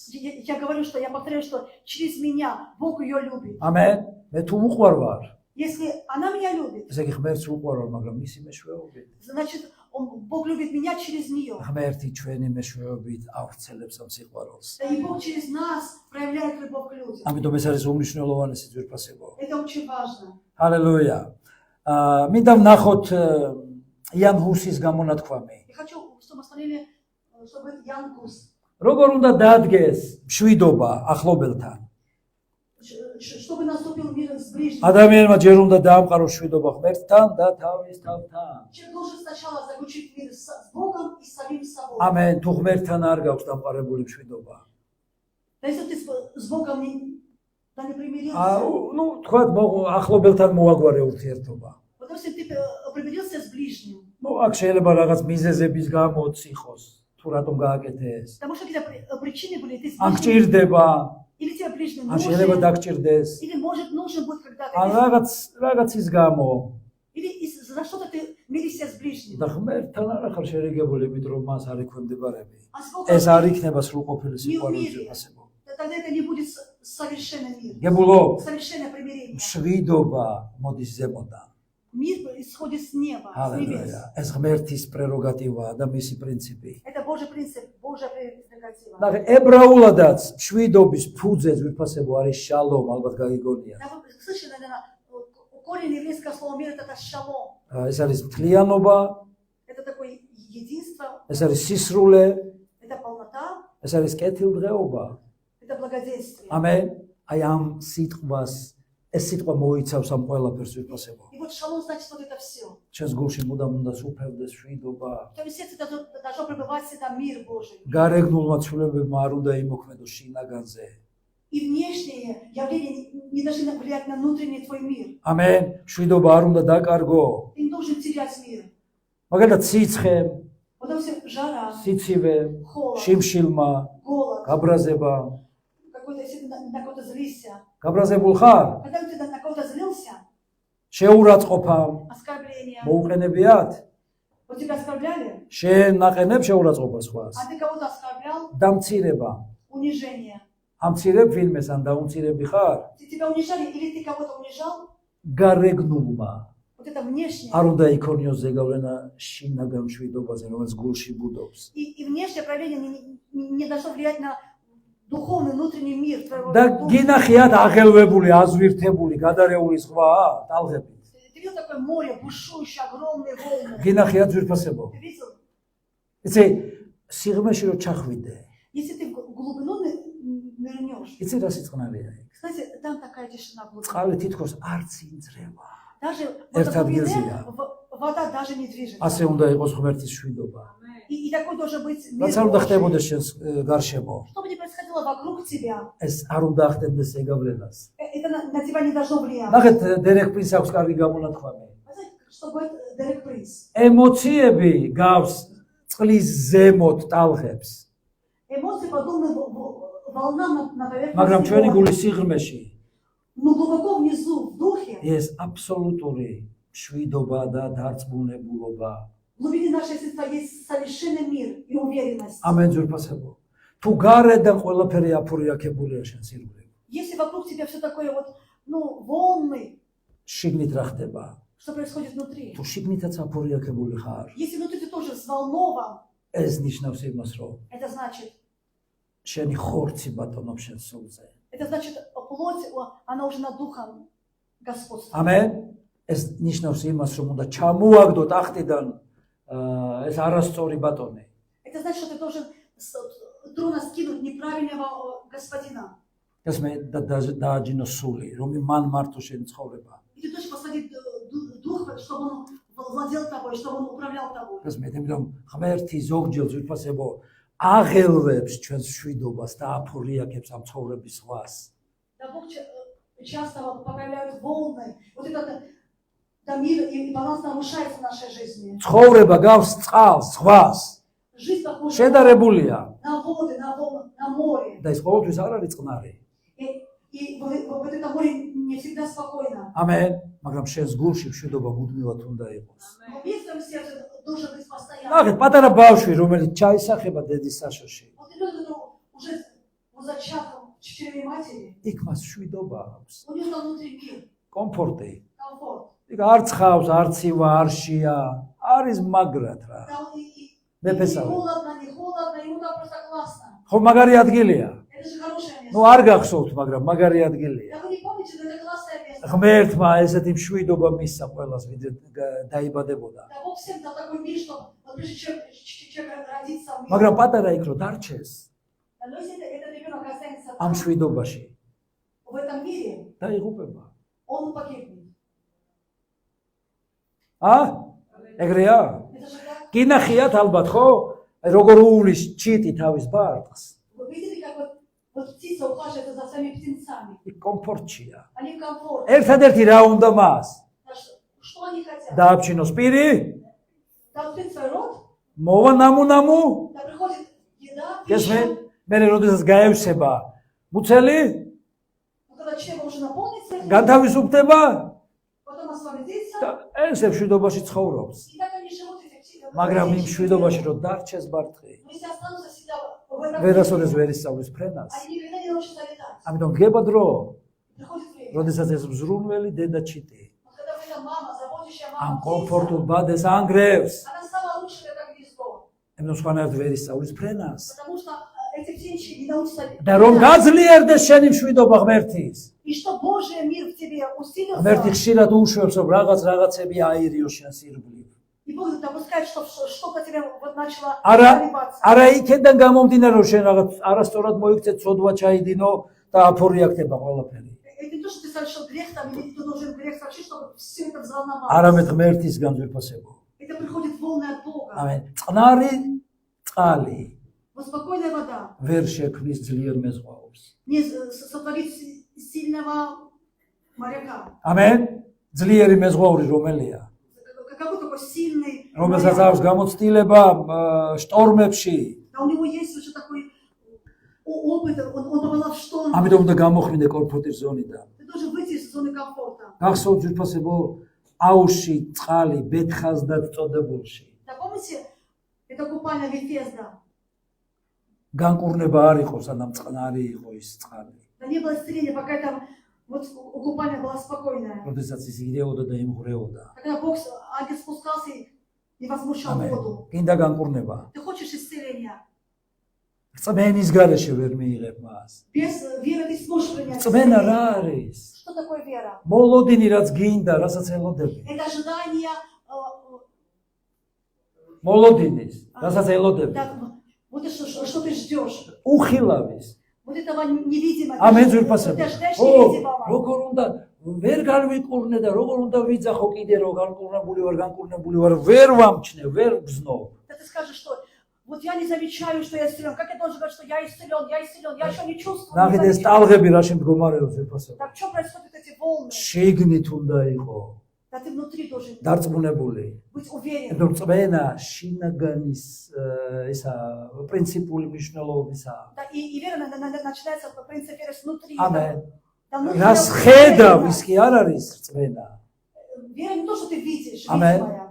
Speaker 2: Я говорю, что я повторяю, что через меня Бог ее любит.
Speaker 1: ამენ. მე თუ უყვარ ვარ,
Speaker 2: Если она меня любит,
Speaker 1: ესე იგი ღმერთს უყვარ ვარ, მაგრამ მისი მეშვეობით.
Speaker 2: значит, Бог любит меня через нее.
Speaker 1: ღმერთი ჩვენი მეშვეობით ავრცელებს ამ სიყვარულს.
Speaker 2: И Бог через нас проявляет любовь к людям.
Speaker 1: ამიტომ ეს არის უმნიშვნელოვანესი ძვირფასება.
Speaker 2: Это очень важно.
Speaker 1: ჰალელუია. მინდა ვნახოთ იან ჰუსის გამონათქვამი.
Speaker 2: Я хочу, чтобы смотрели, чтобы Ян Гус,
Speaker 1: როგორ უნდა დადგეს მშვიდობა ახლობელთან?
Speaker 2: чтобы наступил мир с ближним.
Speaker 1: ადამიანმა ჯერ უნდა დაამყაროს მშვიდობა ღმერთთან და თავის თავთან.
Speaker 2: Человек должен сначала заключить мир с Богом и с самим собой.
Speaker 1: ამენ. თუ ღმერთთან არ გაქვს დამყარებული мშვიდობა.
Speaker 2: Да если ты с Богом не примирился,
Speaker 1: ну, თქვათ ახლობელთან მოაგვარე ურთიერთობა.
Speaker 2: вот если ты примирился с ближним,
Speaker 1: ну, აქ შეიძლება რაღაც მიზეზების გამოც იყოს, თუ რატომ გააკეთე ეს.
Speaker 2: потому что какие-то причины были, ты с
Speaker 1: ან
Speaker 2: ближним,
Speaker 1: გჭირდება,
Speaker 2: или тебе ближний
Speaker 1: ან შეიძლება
Speaker 2: нужен,
Speaker 1: დაგჭირდეს,
Speaker 2: или может нужен будет когда-то,
Speaker 1: ან რაღაცის გამო.
Speaker 2: или за что-то ты миришься с ближним.
Speaker 1: და ღმერთთან არ ახარ შერიგებული, იმიტომ რომ მას არ ექვემდებარები.
Speaker 2: А сколько
Speaker 1: ეს არ იქნება სრულყოფილი სიყვარულის ძვირფასება.
Speaker 2: тогда это не будет совершенный мир,
Speaker 1: გებულობ,
Speaker 2: совершенное примирение.
Speaker 1: მშვიდობა მოდის ზემოდან.
Speaker 2: Мир исходит с неба, с небес.
Speaker 1: ჰალელუია. ეს ღმერთის პრეროგატივაა და მისი პრინციპი.
Speaker 2: Это Божий принцип, Божья прерогатива.
Speaker 1: ნახე, ებრაულადაც მშვიდობის ფუძე ძვირფასება არის შალომ, ალბათ გაგიგონია.
Speaker 2: Да, вы слышали, наверное, корень еврейского слова мир это шалом.
Speaker 1: ეს არის მთლიანობა,
Speaker 2: Это такое единство,
Speaker 1: ეს არის სისრულე,
Speaker 2: это полнота,
Speaker 1: ეს არის კეთილდღეობა.
Speaker 2: это благоденствие.
Speaker 1: ამენ. აი ამ სიტყვას, ეს სიტყვა მოიცავს ამ ყველაფერს ძვირფასება.
Speaker 2: И вот шалом значит вот это все.
Speaker 1: ჩვენს გულში მუდამ უნდა სუფევდეს მშვიდობა.
Speaker 2: В твоем сердце должно пребывать всегда мир Божий.
Speaker 1: გარეგნულმა ცვლილებებმა არ უნდა იმოქმედოს შინაგანზე.
Speaker 2: И внешние явления не должны влиять на внутренний твой мир.
Speaker 1: ამენ. მშვიდობა არ უნდა დაკარგო.
Speaker 2: Ты не должен терять мир.
Speaker 1: მაგალითად სიცხე,
Speaker 2: Потому что жара,
Speaker 1: სიცივე,
Speaker 2: холод,
Speaker 1: შიმშილმა,
Speaker 2: голод,
Speaker 1: გაბრაზება.
Speaker 2: какой-то, если ты на кого-то злишься.
Speaker 1: გაბრაზებულ ხარ?
Speaker 2: Когда ты на кого-то злился,
Speaker 1: შეურაცხყოფა
Speaker 2: оскорбление,
Speaker 1: მოუყენებიათ?
Speaker 2: вот тебя оскорбляли,
Speaker 1: შენ ნაყენებ შეურაცხყოფას ხვას.
Speaker 2: а ты кого-то оскорблял,
Speaker 1: დამცირება.
Speaker 2: унижение.
Speaker 1: ამცირებ ვინმეს ან დაუმცირები ხარ?
Speaker 2: Тебя унижали или ты кого-то унижал,
Speaker 1: გარეგნულმა
Speaker 2: вот это внешнее.
Speaker 1: არ უნდა იქონიოს ზეგავლენა შინაგან მშვიდობაზე, რომელიც გულში ბუდობს.
Speaker 2: И внешнее проявление не должно влиять на духовный внутренний мир твоего
Speaker 1: და
Speaker 2: духа.
Speaker 1: გინახიათ აღელვებული, აზვირთებული, გადარეული ზღვაა ტალღებით.
Speaker 2: Ты видел такое море, бушующее, огромные волны?
Speaker 1: გინახიათ ძვირფასებო.
Speaker 2: Ты видел?
Speaker 1: იცი, სიღრმეში რო ჩახვიდე,
Speaker 2: Если ты в глубину нырнешь,
Speaker 1: იცი რა სიწყნარია იქ.
Speaker 2: знаете, там такая тишина в глубине.
Speaker 1: წყალი თითქოს არც ინძრევა.
Speaker 2: Даже в
Speaker 1: Эрт
Speaker 2: этой глубине
Speaker 1: адгезия.
Speaker 2: вода даже не движется.
Speaker 1: ასე უნდა იყოს ღმერთის მშვიდობა.
Speaker 2: И такой должен быть мир
Speaker 1: რაც არ უნდა
Speaker 2: Божий.
Speaker 1: ხდებოდეს შენს გარშემო.
Speaker 2: Что бы ни происходило вокруг тебя,
Speaker 1: ეს არ უნდა ახდენდეს ზეგავლენას.
Speaker 2: это на тебя не должно влиять.
Speaker 1: ნახეთ, დერეკ პრინს აქვს კარგი გამონათქვამი.
Speaker 2: Знаете, что будет Дерек Принц?
Speaker 1: ემოციები გავს წყლის ზემოთ ტალღებს,
Speaker 2: Эмоции подобны волнам на
Speaker 1: მაგრამ ჩვენი
Speaker 2: поверхности
Speaker 1: გულის
Speaker 2: моря.
Speaker 1: სიღრმეში
Speaker 2: Но глубоко внизу, в духе,
Speaker 1: ეს აბსოლუტური მშვიდობა და დარწმუნებულობა.
Speaker 2: в глубине нашего сердца есть совершенный мир и уверенность.
Speaker 1: ამენ ძვირფასებო. თუ გარედან ყველაფერი აფურიაქებულია შენ სიღრმეში,
Speaker 2: Если вокруг тебя все такое вот, волны,
Speaker 1: შიგნით რა ხდება?
Speaker 2: что происходит внутри.
Speaker 1: თუ შიგნითაც აფურიაქებული ხარ,
Speaker 2: Если внутри ты тоже взволнован,
Speaker 1: ეს ნიშნავს იმას, რომ
Speaker 2: это значит,
Speaker 1: შენი ხორცი ბატონობს შენ სულზე.
Speaker 2: плоть, она уже над духом господствует.
Speaker 1: ამენ. ეს ნიშნავს იმას, რომ უნდა ჩამოაგდო ტახტიდან ეს არასწორი ბატონი.
Speaker 2: Это значит, что ты должен трона скинуть неправильного господина.
Speaker 1: ეს მე დააჯინო სული, რომ მან მართო შენი ცხოვრება.
Speaker 2: И ты тоже посади дух, чтобы он владел тобой, чтобы он управлял тобой.
Speaker 1: ეს მე თვითონ ღმერთი ზოგჯერ ძვირფასებო აღელვებს ჩვენს შვიდობას და აფორიაკებს ამ ცხოვრების ზღვას.
Speaker 2: Да Бог часто поправляет волны. Вот этот да, мир и баланс нарушается в нашей жизни.
Speaker 1: ცხოვრება გავს წყალს, ზღვას.
Speaker 2: Жизнь похожа
Speaker 1: შედარებულია
Speaker 2: на воды, на море.
Speaker 1: და ეს ყოველთვის არ არის წყნარი.
Speaker 2: И вот это море не всегда спокойно.
Speaker 1: ამენ, მაგრამ შენს გულში მშვიდობა მუდმივად უნდა იყოს.
Speaker 2: Но в твоем сердце должен быть постоянно.
Speaker 1: ნახეთ, პატარა ბავშვი, რომელიც ჩაისახება დედის საშოში,
Speaker 2: Вот ребенок, который уже зачат в чреве матери,
Speaker 1: იქ მას მშვიდობა აქვს,
Speaker 2: у него там внутри мир,
Speaker 1: კომფორტი.
Speaker 2: комфорт.
Speaker 1: იქ არ ცხავს, არ ცივა, არ შია, არის მაგრად რა.
Speaker 2: Там
Speaker 1: Не
Speaker 2: и
Speaker 1: писал.
Speaker 2: холодно, не холодно, ему там просто классно.
Speaker 1: ხო, მაგარი ადგილია.
Speaker 2: Это же хорошее место.
Speaker 1: ნუ არ გახსოვთ, მაგრამ მაგარი ადგილია.
Speaker 2: Да вы не помните, что это классное место.
Speaker 1: ღმერთმა ესეთი მშვიდობა მისცა ყველას, ვიდრე დაიბადებოდა.
Speaker 2: Да Бог всем дал такой мир, что вот прежде чем человек родится в мире.
Speaker 1: მაგრამ პატარა იქ რო დარჩეს
Speaker 2: Но если этот ребенок останется
Speaker 1: ამ
Speaker 2: там,
Speaker 1: მშვიდობაში,
Speaker 2: в этом мире,
Speaker 1: დაიღუპება.
Speaker 2: он погибнет.
Speaker 1: ეგრეა?
Speaker 2: Это же так.
Speaker 1: კი ნახიათ ალბათ, ხო? როგორ უვლის чити თავის ბარტყს.
Speaker 2: Вы видели, как вот птица ухаживает за своими птенцами?
Speaker 1: იქ კომფორტშია.
Speaker 2: Они в комфорте.
Speaker 1: ერთადერთი რა უნდა მას?
Speaker 2: Что они хотят?
Speaker 1: დააბჩინოს პირი,
Speaker 2: Да открыть свой рот,
Speaker 1: მოვა ნამუ-ნამუ,
Speaker 2: да приходит еда,
Speaker 1: გესმენ?
Speaker 2: пища.
Speaker 1: მე როდესაც გაევსება მუცელი,
Speaker 2: Но когда человек уже наполнится,
Speaker 1: განთავისუფლდება
Speaker 2: потом освободится,
Speaker 1: და ეს მშვიდობაში ცხოვრობს.
Speaker 2: и так они живут эти птицы.
Speaker 1: მაგრამ იმ მშვიდობაში რო დარჩეს ბარტყი,
Speaker 2: Но если останутся всегда в этом
Speaker 1: ვერასოდეს
Speaker 2: мире,
Speaker 1: ვერ ისწავლის ფრენას.
Speaker 2: они никогда не научатся летать.
Speaker 1: ამიტომ დგება დრო,
Speaker 2: Приходит время.
Speaker 1: როდესაც ეს მზრუნველი დედა ჩიტი
Speaker 2: Вот когда эта мама, заботящая
Speaker 1: ამ
Speaker 2: мама,
Speaker 1: კომფორტულ ბადეს ანგრევს,
Speaker 2: она самая лучшая, как гнездо.
Speaker 1: ამიტომ სხვანაირად ვერ ისწავლის ფრენას.
Speaker 2: Потому что эти птенчики не научатся
Speaker 1: და რომ
Speaker 2: летать.
Speaker 1: გაძლიერდეს შენი მშვიდობა ღმერთის.
Speaker 2: И что Божий мир в тебе усилился.
Speaker 1: ღმერთი ხშირად უშვებს, რომ რაღაცები აირიოს შენს ირგვლივ.
Speaker 2: И Бог допускает, что что-то тебе вот начало
Speaker 1: არა,
Speaker 2: колебаться.
Speaker 1: არა იქიდან გამომდინარე, რომ შენ რაღაც არასწორად მოიქცე, ცოდვა ჩაიდინო და აფორიაქდება ყველაფერი.
Speaker 2: Это не то, что ты совершил грех там, или ты должен грех совершить, чтобы все это взволновалось.
Speaker 1: არამედ ღმერთისგან ძვირფასებო.
Speaker 2: Это приходит волны от Бога.
Speaker 1: ამენ. წყნარი წყალი
Speaker 2: Вот спокойная вода
Speaker 1: ვერ შექმნის ძლიერ მეზღვაურს.
Speaker 2: не сотворит сильного моряка.
Speaker 1: ამენ. ძლიერი მეზღვაური რომელია?
Speaker 2: Какой такой сильный
Speaker 1: რომელსაც
Speaker 2: моряк.
Speaker 1: აქვს გამოცდილება შტორმებში.
Speaker 2: Да у него есть уже такой опыт, он побывал в шторме.
Speaker 1: ამიტომ უნდა გამოხმინდე კომფორტის ზონიდან.
Speaker 2: Ты должен выйти из зоны комфорта.
Speaker 1: გახსოვთ ძვირფასებო აუში წყალი ბეთხაზდად წოდებულში.
Speaker 2: Да помните, это купание Вифезда?
Speaker 1: განკურნება არ იყო, სანამ წყნარი იყო ის წყალი.
Speaker 2: Да не было исцеления, пока это вот купание было спокойное.
Speaker 1: როდესაც ის ირეოდა და იმღრეოდა.
Speaker 2: Когда Бог, ангел спускался и возмущал
Speaker 1: ამენ.
Speaker 2: воду.
Speaker 1: კიდე განკურნება.
Speaker 2: Ты хочешь исцеления?
Speaker 1: წმენის გარეშე ვერ მიიღებ მას.
Speaker 2: Без веры ты сможешь принять
Speaker 1: წმენა რა
Speaker 2: исцеление.
Speaker 1: არის?
Speaker 2: Что такое вера?
Speaker 1: მოლოდინი რაც გინდა, რასაც ელოდები.
Speaker 2: Это ожидание,
Speaker 1: მოლოდინის, რასაც ელოდები.
Speaker 2: да, вот это что ты ждешь.
Speaker 1: უხილავის.
Speaker 2: Вот этого невидимого.
Speaker 1: ამენ
Speaker 2: Ты
Speaker 1: ძვირფასებო.
Speaker 2: ожидаешь
Speaker 1: ო,
Speaker 2: невидимого.
Speaker 1: როგორ უნდა ვერ განვიკურნე და როგორ უნდა ვიძახო კიდე რომ განკურნებული ვარ, ვერ ვამჩნე, ვერ ვგზნო.
Speaker 2: Да ты скажешь, что вот я не замечаю, что я исцелен. Как я должен говорить, что я исцелен, я еще не чувствую. не
Speaker 1: ნახეთ ეს
Speaker 2: замечаю.
Speaker 1: ტალღები რაში მდგომარეობს ძვირფასებო.
Speaker 2: Так что происходят эти волны?
Speaker 1: შიგნით უნდა იყო
Speaker 2: Да ты внутри должен
Speaker 1: დარწმუნებული.
Speaker 2: быть уверен.
Speaker 1: რომ წმენა შინაგანის ისა პრინციპული მნიშვნელობისა.
Speaker 2: Да, и вера начинается по принципу веры снутри.
Speaker 1: ამენ.
Speaker 2: Да, внутри
Speaker 1: რას
Speaker 2: тебя
Speaker 1: ხედავ
Speaker 2: уверена.
Speaker 1: ის კი არ არის წმენა.
Speaker 2: Вера не то, что ты видишь,
Speaker 1: Amen.
Speaker 2: видимая.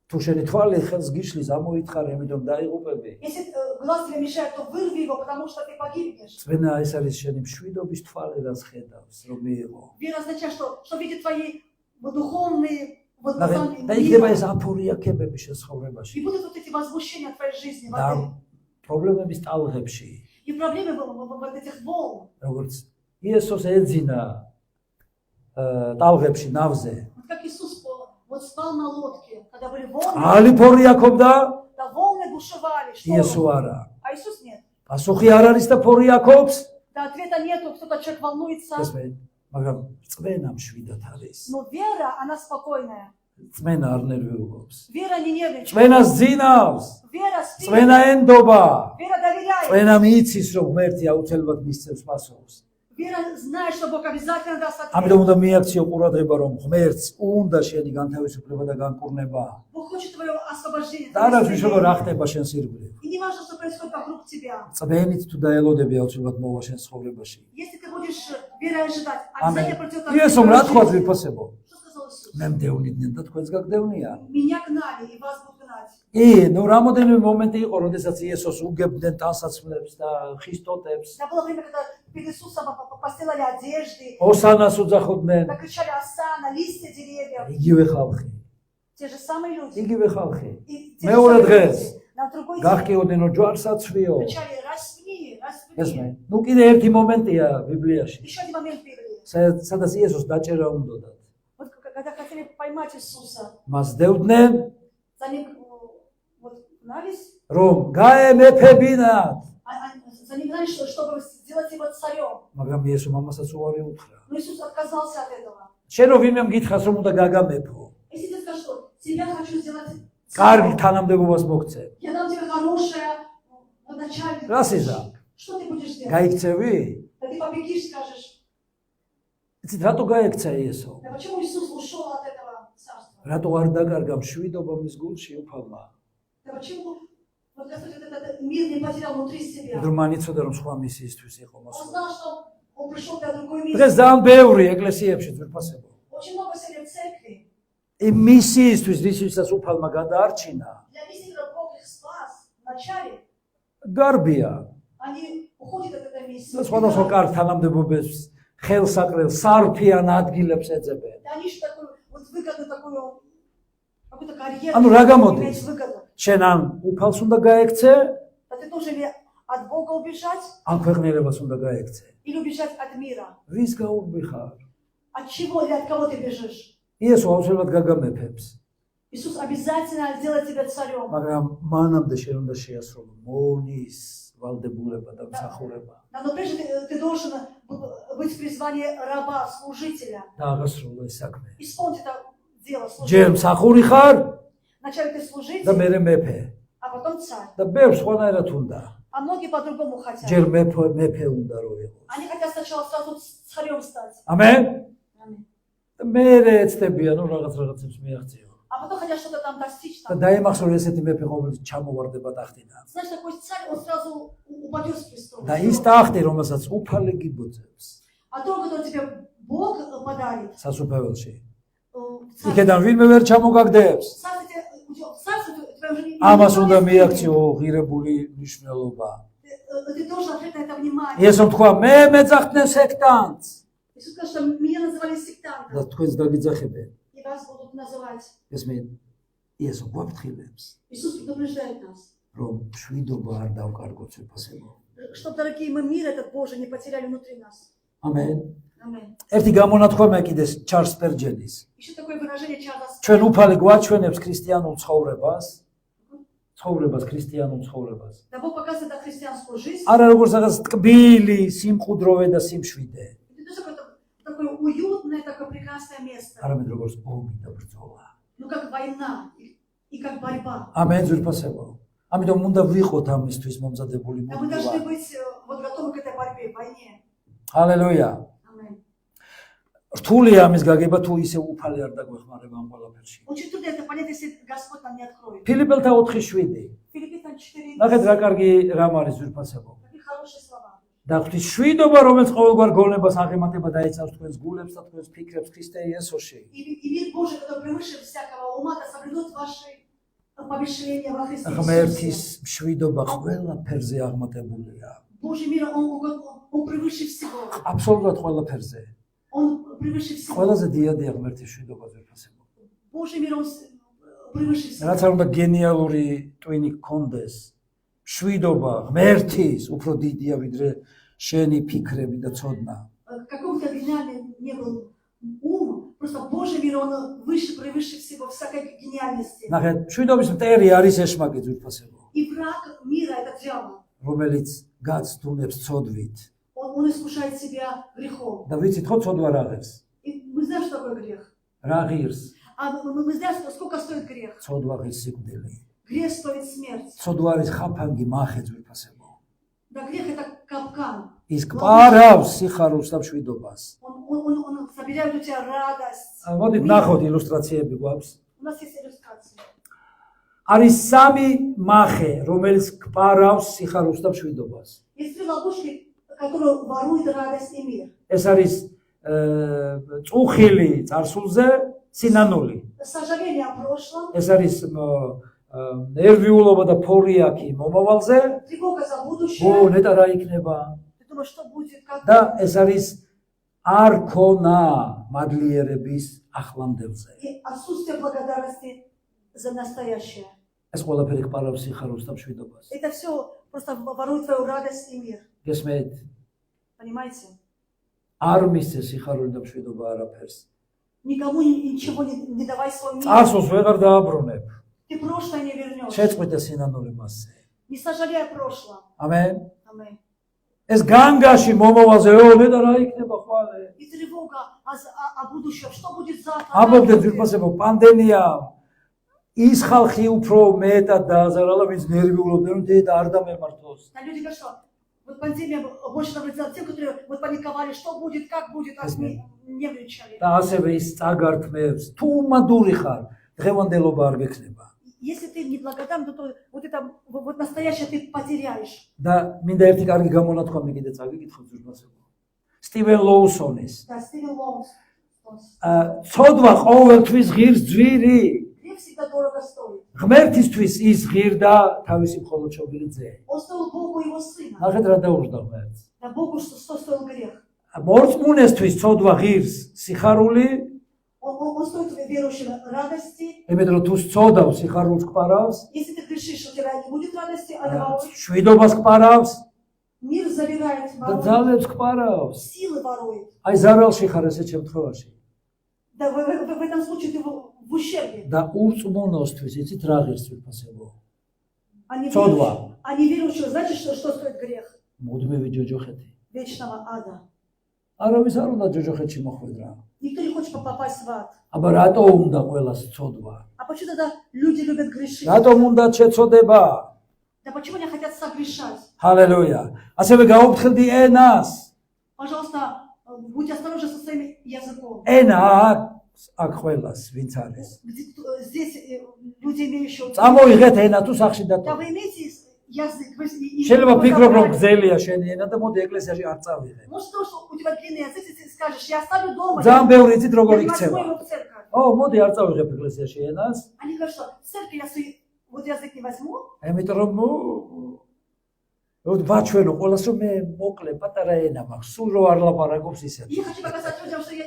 Speaker 1: თუ შენი თვალი ხელს გიშლის, ამოითხარი, ამიტომ დაიღუპები.
Speaker 2: Если глаз тебе мешает, то вырви его, потому что ты погибнешь.
Speaker 1: წმენა ეს არის შენი მშვიდობის თვალი, რაც ხედავს, რომ მიიღო.
Speaker 2: Вера означает, что видит твои духовные вот,
Speaker 1: და იქნება ეს აფორიაქებები შესაძლებელში.
Speaker 2: и будут вот эти возмущения в твоей жизни,
Speaker 1: და
Speaker 2: воды.
Speaker 1: პრობლემების ტალღებში,
Speaker 2: И проблемы вот этих волн.
Speaker 1: როგორც იესოს ეძინა ტალღებში ნავზე.
Speaker 2: Вот как Иисус вот спал на лодке, когда были волны,
Speaker 1: ალი ფორიაქობდა,
Speaker 2: да волны бушевали,
Speaker 1: იესო
Speaker 2: шторм.
Speaker 1: არა.
Speaker 2: А Иисус нет.
Speaker 1: პასუხი არ არის და ფორი აქვს.
Speaker 2: Да, ответа нету, кто-то человек волнуется.
Speaker 1: მაგრამ წვენა მშვიდად არის.
Speaker 2: Но вера, она спокойная.
Speaker 1: წვენა არ ნერვიულობს.
Speaker 2: Вера не нервничает.
Speaker 1: წვენა ზინავს.
Speaker 2: Вера спит.
Speaker 1: წვენა ენდობა.
Speaker 2: Вера доверяет.
Speaker 1: წვენა მიიცის რომ ღმერთი აუცილებლად მისცემს პასუხს.
Speaker 2: Вера знает, что Бог обязательно даст
Speaker 1: ამიტომ
Speaker 2: ответ.
Speaker 1: უნდა მიაქციო ყურადღება რომ ღმერთს უნდა შენი განთავისუფლება და განკურნება.
Speaker 2: Бог хочет твое освобождение.
Speaker 1: და არა შეიძლება რა ხდება შენ სირგვლივ.
Speaker 2: И не важно, что происходит вокруг тебя.
Speaker 1: წვენით თუ დაელოდები აუცილებლად მოვა შენ ცხოვრებაში.
Speaker 2: Если ты будешь верой ожидать,
Speaker 1: ამენ.
Speaker 2: обязательно придет
Speaker 1: იესომ რა თქვა ძვირფასებო?
Speaker 2: Что сказал Иисус?
Speaker 1: მე მდევნიდნენ და თქვენს გაგდევნია.
Speaker 2: Меня гнали, и вас будут гнать.
Speaker 1: ნუ რამოდენიმე მომენტი იყო, როდესაც იესოს უგებდნენ ტანსაცმლებს და ხისტოტებს.
Speaker 2: Да, было время, когда перед Иисусом постелали одежды,
Speaker 1: ოსანას უძახოდნენ.
Speaker 2: накричали осана, листья деревьев.
Speaker 1: იგივე ხალხი.
Speaker 2: Те же самые люди.
Speaker 1: იგივე ხალხი.
Speaker 2: И те же
Speaker 1: მეორე
Speaker 2: самые
Speaker 1: დღეს
Speaker 2: люди. На другой день
Speaker 1: გახკიოდნენ ჯვარსაცვიო.
Speaker 2: кричали распни,
Speaker 1: ესმე.
Speaker 2: распни.
Speaker 1: ნუ კიდე ერთი მომენტია ბიბლიაში.
Speaker 2: Еще один момент в Библии.
Speaker 1: სადაც იესოს დაჭერა უნდათ.
Speaker 2: Вот когда хотели поймать Иисуса,
Speaker 1: მას დევდნენ
Speaker 2: за ним вот гнались,
Speaker 1: რომ გაემეფებინათ.
Speaker 2: за ним гнались, чтобы сделать его царем.
Speaker 1: მაგრამ იესომ ამასაც უარი უთხრა.
Speaker 2: Но Иисус отказался от этого.
Speaker 1: შენ რო ვინმე მგითხას რომ უნდა გაგამეფო.
Speaker 2: Если ты скажешь, что тебя хочу сделать
Speaker 1: კარგი
Speaker 2: царем,
Speaker 1: თანამდებობას მოგცე.
Speaker 2: я дам тебе хорошее начальника.
Speaker 1: რა სიზა?
Speaker 2: Что ты будешь делать?
Speaker 1: გაიქცევი?
Speaker 2: Да ты побегишь, скажешь,
Speaker 1: იცით რატო გაიქცა იესო?
Speaker 2: да почему Иисус ушел от этого царства?
Speaker 1: რატო არ დაკარგა მშვიდობა მის გულში უფალმა?
Speaker 2: Да почему вот этот мир не потерял внутри себя?
Speaker 1: რომ მან იცოდა რომ სხვა მისიისთვის იყო
Speaker 2: Он
Speaker 1: მოსული.
Speaker 2: знал, что он пришел для другой миссии.
Speaker 1: დღეს ძალიან ბევრი ეკლესიებში ძვირფასებო.
Speaker 2: Очень много сегодня в церкви.
Speaker 1: იმ მისიისთვის რისთვისაც უფალმა გადაარჩინა.
Speaker 2: Для миссии, которую Бог их спас вначале,
Speaker 1: გარბია.
Speaker 2: они уходят от этой миссии.
Speaker 1: და სხვადასხვა კარგ თანამდებობებს ხელსაყრელ სარფიან ადგილებს ეძებენ.
Speaker 2: Да они же такую, вот выгоду такую, какую-то карьеру,
Speaker 1: А ну, рога моды.
Speaker 2: иметь выгоду.
Speaker 1: შენ ან უფალს უნდა გაექცე,
Speaker 2: Да ты должен ли от Бога убежать
Speaker 1: ან ქვეყნიერებას უნდა გაექცე.
Speaker 2: или убежать от мира?
Speaker 1: ვის გაურბი ხარ?
Speaker 2: От чего или от кого ты бежишь?
Speaker 1: იესო აუცილებლად გაგამეფებს,
Speaker 2: Иисус обязательно сделает тебя царем.
Speaker 1: მაგრამ მანამდე შენ უნდა შეასრულო მონის ვალდებულება და მსახურება.
Speaker 2: Да, но прежде ты должен быть в призвании раба, служителя.
Speaker 1: და აღასრულო ეს საქმე.
Speaker 2: Исполнить это дело,
Speaker 1: ჯერ
Speaker 2: служителя.
Speaker 1: მსახური ხარ
Speaker 2: Вначале ты
Speaker 1: და
Speaker 2: служитель,
Speaker 1: მერე მეფე.
Speaker 2: а потом царь.
Speaker 1: და ბევრს სხვანაირად უნდა.
Speaker 2: А многие по-другому хотят.
Speaker 1: ჯერ მეფე უნდა რო იყო.
Speaker 2: Они хотят сначала сразу царем стать.
Speaker 1: ამენ?
Speaker 2: Аминь.
Speaker 1: და მერე ეცდებიან რომ რაღაცებს მიაღწიო.
Speaker 2: А потом хотят что-то там достичь.
Speaker 1: და
Speaker 2: Там.
Speaker 1: დაიმახსოვრე ესეთი მეფე რომელიც ჩამოვარდება ტახტიდან.
Speaker 2: Знаешь, такой царь, он сразу упадет с престола.
Speaker 1: და ის ტახტი, რომელსაც უფალი გიბოძებს
Speaker 2: А то, который тебе Бог подарит,
Speaker 1: სასუფეველში.
Speaker 2: царство
Speaker 1: იქედან ვინმე ვერ ჩამოგაგდებს.
Speaker 2: тебя уже не
Speaker 1: ამას უნდა
Speaker 2: не
Speaker 1: მიაქციო ღირებული მნიშვნელობა.
Speaker 2: Ты должен обратить на это внимание.
Speaker 1: იესომ თქვა, მე მეძახდნენ სექტანტს
Speaker 2: Иисус сказал, что меня называли
Speaker 1: და
Speaker 2: сектантом.
Speaker 1: თქვენს დაგიძახებენ.
Speaker 2: И вас будут называть.
Speaker 1: ეს მე იესო გვაფრთხილებს,
Speaker 2: Иисус предупреждает нас.
Speaker 1: რომ მშვიდობა არ დავკარგოთ უფასებო.
Speaker 2: Чтобы, дорогие, мы мир этот Божий не потеряли внутри нас.
Speaker 1: ამენ.
Speaker 2: Аминь.
Speaker 1: ერთი გამონათქვამია კიდეს ჩარლს სპერჯენის.
Speaker 2: Еще такое выражение Чарльза
Speaker 1: ჩვენ უფალი გვაჩვენებს ქრისტიანულ ცხოვრებას, ქრისტიანულ ცხოვრებას.
Speaker 2: Да, Бог показывает на христианскую жизнь.
Speaker 1: არა როგორც რაღაც ტკბილი, სიმყუდროვე და სიმშვიდე,
Speaker 2: Это тоже такое уютное, такое прекрасное место.
Speaker 1: არამედ როგორც ომი და ბრძოლა.
Speaker 2: Ну, как война и как борьба.
Speaker 1: ამენ ძვირფასებო. ამიტომ უნდა ვიყოთ ამისთვის მომზადებული
Speaker 2: Да, мы должны
Speaker 1: მოდულა.
Speaker 2: быть вот готовы к этой борьбе, войне.
Speaker 1: ჰალელუია.
Speaker 2: Аминь.
Speaker 1: რთულია ამის გაგება თუ ისე უფალი არ დაგვეხმარება ამ ყველაფერში.
Speaker 2: Очень трудно это понять, если Господь нам не откроет.
Speaker 1: ფილიპელთა 4:7.
Speaker 2: Филиппийцам 4.
Speaker 1: ნახეთ რა კარგი რამ არის ძვირფასებო.
Speaker 2: Какие хорошие слова.
Speaker 1: და ღვთის შვიდობა, რომელიც ყოველგვარ გონებას აღემატება და ეცავს თქვენს გულებს და თქვენს ფიქრებს ქრისტე იესოში.
Speaker 2: И мир Божий, который превыше всякого ума, да соблюдет ваши помышления во Христе
Speaker 1: ღმერთის
Speaker 2: Иисусе.
Speaker 1: მშვიდობა ყველაფერზე აღმატებულია.
Speaker 2: Божий мир, он превыше всего.
Speaker 1: აბსოლუტურად ყველაფერზე.
Speaker 2: Он превыше всего.
Speaker 1: ყველაზე დიადია ღმერთის მშვიდობა ძვირფასებო.
Speaker 2: Божий мир, он превыше всего.
Speaker 1: რაც არ უნდა გენიალური ტვინი გქონდეს. მშვიდობა ღმერთის უფრო დიდია ვიდრე შენი ფიქრები და ცოდნა.
Speaker 2: Каком-то гениальным не был ум, просто Божий мир, он выше, превыше всего, всякой гениальности.
Speaker 1: ნახეთ, მშვიდობის მტერი არის ეშმაკი ძვირფასებო,
Speaker 2: И враг мира, это дьявол,
Speaker 1: რომელიც გაცდუნებს ცოდვით.
Speaker 2: Он искушает себя грехом.
Speaker 1: და ვიცით ხო ცოდვა რა ღირს?
Speaker 2: И мы знаем, что такое грех.
Speaker 1: რა ღირს?
Speaker 2: А мы знаем, сколько стоит грех.
Speaker 1: ცოდვა ღირს სიკვდილი.
Speaker 2: Грех стоит смерть.
Speaker 1: ცოდვა არის ხაფანგი მახე ძვირფასებო.
Speaker 2: Да, грех это капкан.
Speaker 1: ის კპარავს სიხარულს და მშვიდობას.
Speaker 2: Он забирает у тебя радость.
Speaker 1: მოდით ნახოთ ილუსტრაციები გვაქვს.
Speaker 2: У нас есть иллюстрация.
Speaker 1: არის სამი მახე, რომელიც კპარავს სიხარულს და მშვიდობას.
Speaker 2: Есть 3 ловушки, которые воруют радость и мир.
Speaker 1: ეს არის წუხილი წარსულზე, სინანული.
Speaker 2: Сожаление о прошлом,
Speaker 1: ეს არის ნერვიულობა და ფორიაკი მომავალზე.
Speaker 2: тревога за будущее.
Speaker 1: ნეტა რა იქნება?
Speaker 2: Ты думаешь, что будет, как
Speaker 1: და ეს არის არ ქონა მადლიერების ახლანდელზე.
Speaker 2: и отсутствие благодарности за настоящее.
Speaker 1: ეს ყველაფერი კპარავს სიხარულს და მშვიდობას.
Speaker 2: Это все просто ворует твою радость и мир.
Speaker 1: გესმით?
Speaker 2: Понимаете?
Speaker 1: არ მისცე სიხარული და მშვიდობა არაფერს.
Speaker 2: Никому ничего не давай свой мир.
Speaker 1: წარსულს ვეღარ დააბრუნებ.
Speaker 2: Ты прошлое не вернешь.
Speaker 1: შეწყვიტე სინანული მასზე.
Speaker 2: Не сожалей о прошлом.
Speaker 1: ამენ.
Speaker 2: Аминь.
Speaker 1: ეს განგაში მომავალზე ნეტა რა იქნება ხვალე.
Speaker 2: И тревога о будущем. Что будет завтра?
Speaker 1: ამბობდეთ ვირფასებო პანდემიამ ის ხალხი უფრო მეტად დააზარალა, ვინც ნერვიულობდნენ, რომ დედა არ დამემართოს.
Speaker 2: Да, люди говорят, что вот пандемия больше навредила тем, которые вот паниковали, что будет, как будет, а мы нервничали.
Speaker 1: და ასევე ის წაგართმევს, თუ მადური ხარ, დღევანდელობა არ გექნება.
Speaker 2: Если ты неблагодарен, то вот это вот настоящее ты потеряешь.
Speaker 1: და მინდა ერთი კარგი გამონათქვამი კიდე წაგიკითხოთ ვირფასებო. სტივენ ლოუსონის
Speaker 2: Да, Стивен Лоунс.
Speaker 1: ცოდვა ყოველთვის ღირს ძვირი.
Speaker 2: Грех всегда дорого стоит.
Speaker 1: ღმერთისთვის ის ღირდა თავისი მხოლოდ შობილი ძე.
Speaker 2: Он стоил Богу его сына.
Speaker 1: ნახეთ რა დაუжда ღმერთს.
Speaker 2: Да, Богу что стоил грех.
Speaker 1: მორწმუნესთვის ცოდვა ღირს სიხარული,
Speaker 2: Он стоит верующим радости.
Speaker 1: იმიტომ რომ თუ სწოდავს სიხარულს კპარავს,
Speaker 2: Если ты грешишь, у тебя не будет радости, а наоборот.
Speaker 1: მშვიდობას კპარავს
Speaker 2: Мир забирает,
Speaker 1: და
Speaker 2: ворует,
Speaker 1: ძალებს კპარავს.
Speaker 2: силы ворует.
Speaker 1: აი ზარალში ხარ ესეთ შემთხვევაში.
Speaker 2: Да, в этом случае ты в ущербе.
Speaker 1: და ურწმუნოსთვის იცით რა ღირს ვიფასებო.
Speaker 2: А не верующего, знаете, что стоит грех?
Speaker 1: მუდმივი ჯოჯოხეთი.
Speaker 2: Вечного ада.
Speaker 1: არავის არ უნდა ჯოჯოხეთში მოხვედრა.
Speaker 2: Никто не хочет попасть в ад.
Speaker 1: აბა რატო უნდა ყველას ცოდვა?
Speaker 2: А почему тогда люди любят грешить?
Speaker 1: რატომ უნდა შეცოდება?
Speaker 2: Да почему они хотят согрешать?
Speaker 1: ჰალელუია. ასევე გაუფრთხილდი ენას.
Speaker 2: Пожалуйста, будьте осторожны со своим языком.
Speaker 1: ენა აქ ყველას ვინც არის.
Speaker 2: Здесь люди, имеющие...
Speaker 1: წამოიღეთ ენა თუ სახში
Speaker 2: Да,
Speaker 1: დათო.
Speaker 2: вы имеете язык.
Speaker 1: შეიძლება ფიქრობ რომ გზელია შენი ენა და მოდი ეკლესიაში არ წავიღე.
Speaker 2: Может, то, что у тебя длинный язык, ты скажешь, я оставлю дома.
Speaker 1: ძალიან ბევრი იცით
Speaker 2: Я
Speaker 1: როგორ
Speaker 2: не возьму
Speaker 1: იქცევა.
Speaker 2: его в церковь.
Speaker 1: მოდი არ წავიღებ ეკლესიაში ენას.
Speaker 2: Они говорят, что в церкви я свой вот язык не возьму.
Speaker 1: იმიტომ რომ ვაჩვენო ყველას რომ მე მოკლე პატარა ენა მაქვს, სულ რო არ ლაპარაკობს ისე.
Speaker 2: Я хочу показать людям, что я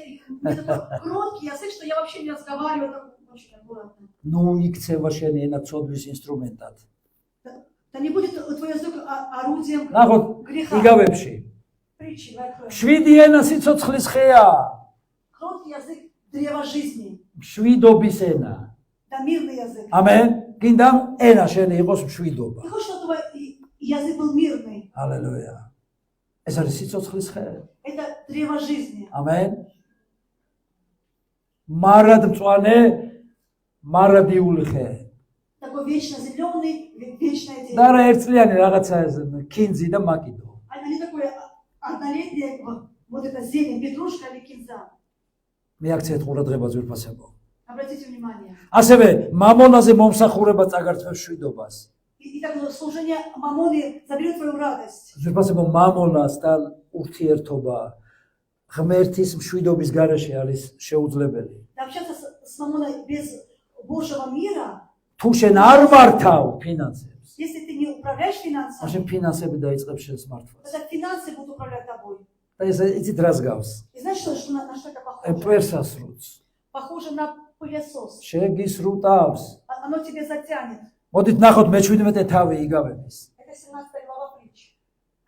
Speaker 2: такой кроткий язык, что я вообще не разговариваю так очень аккуратно.
Speaker 1: ნუ იქცევა შენი ენა ცოდვის ინსტრუმენტად.
Speaker 2: Да не будет твой язык орудием
Speaker 1: ნახოთ
Speaker 2: греха.
Speaker 1: იგავებში.
Speaker 2: Притчи, открой.
Speaker 1: 7 ენა სიცოცხლის ხეა.
Speaker 2: Кроткий язык древа жизни.
Speaker 1: მშვიდობის ენა.
Speaker 2: Да мирный язык.
Speaker 1: ამენ. გინდა ენა შენი იყოს მშვიდობა.
Speaker 2: Ты хочешь, чтобы твой язык был мирный?
Speaker 1: ჰალელუია. ეს არის სიცოცხლის ხე.
Speaker 2: Это древо жизни.
Speaker 1: ამენ. მარად მწვანე, მარადიული ხე.
Speaker 2: Такой вечно зеленый, вечное
Speaker 1: და
Speaker 2: дерево.
Speaker 1: რა ერთწლიანი რაღაცა ეს კინძი და მაკიდო.
Speaker 2: Они такое однолетнее, вот это зелень, петрушка или кинза.
Speaker 1: მიაქცეთ ყურადღებას ვირფასებო.
Speaker 2: Обратите внимание.
Speaker 1: ასევე მამონაზე მომსახურება წაგართმევს მშვიდობას.
Speaker 2: И так служение мамоны заберет твою радость.
Speaker 1: ვირფასებო მამონასთან ურთიერთობა ღმერთის მშვიდობის გარეშე არის შეუძლებელი.
Speaker 2: Да общаться с мамоной без Божьего мира,
Speaker 1: თუ შენ არ მართავ ფინანსებს,
Speaker 2: если ты не управляешь финансами,
Speaker 1: მაშინ финанსები დაიწყებს შენს მართვას.
Speaker 2: тогда финансы будут управлять тобой.
Speaker 1: და ეს იცით რას გავს?
Speaker 2: И знаешь, на что это похоже?
Speaker 1: პერსასრუც.
Speaker 2: Похоже на пылесос.
Speaker 1: შეგისრუტავს.
Speaker 2: Оно тебе затянет.
Speaker 1: მოდით ნახოთ მე-17 თავი იგავების.
Speaker 2: Это 17 глава притчи.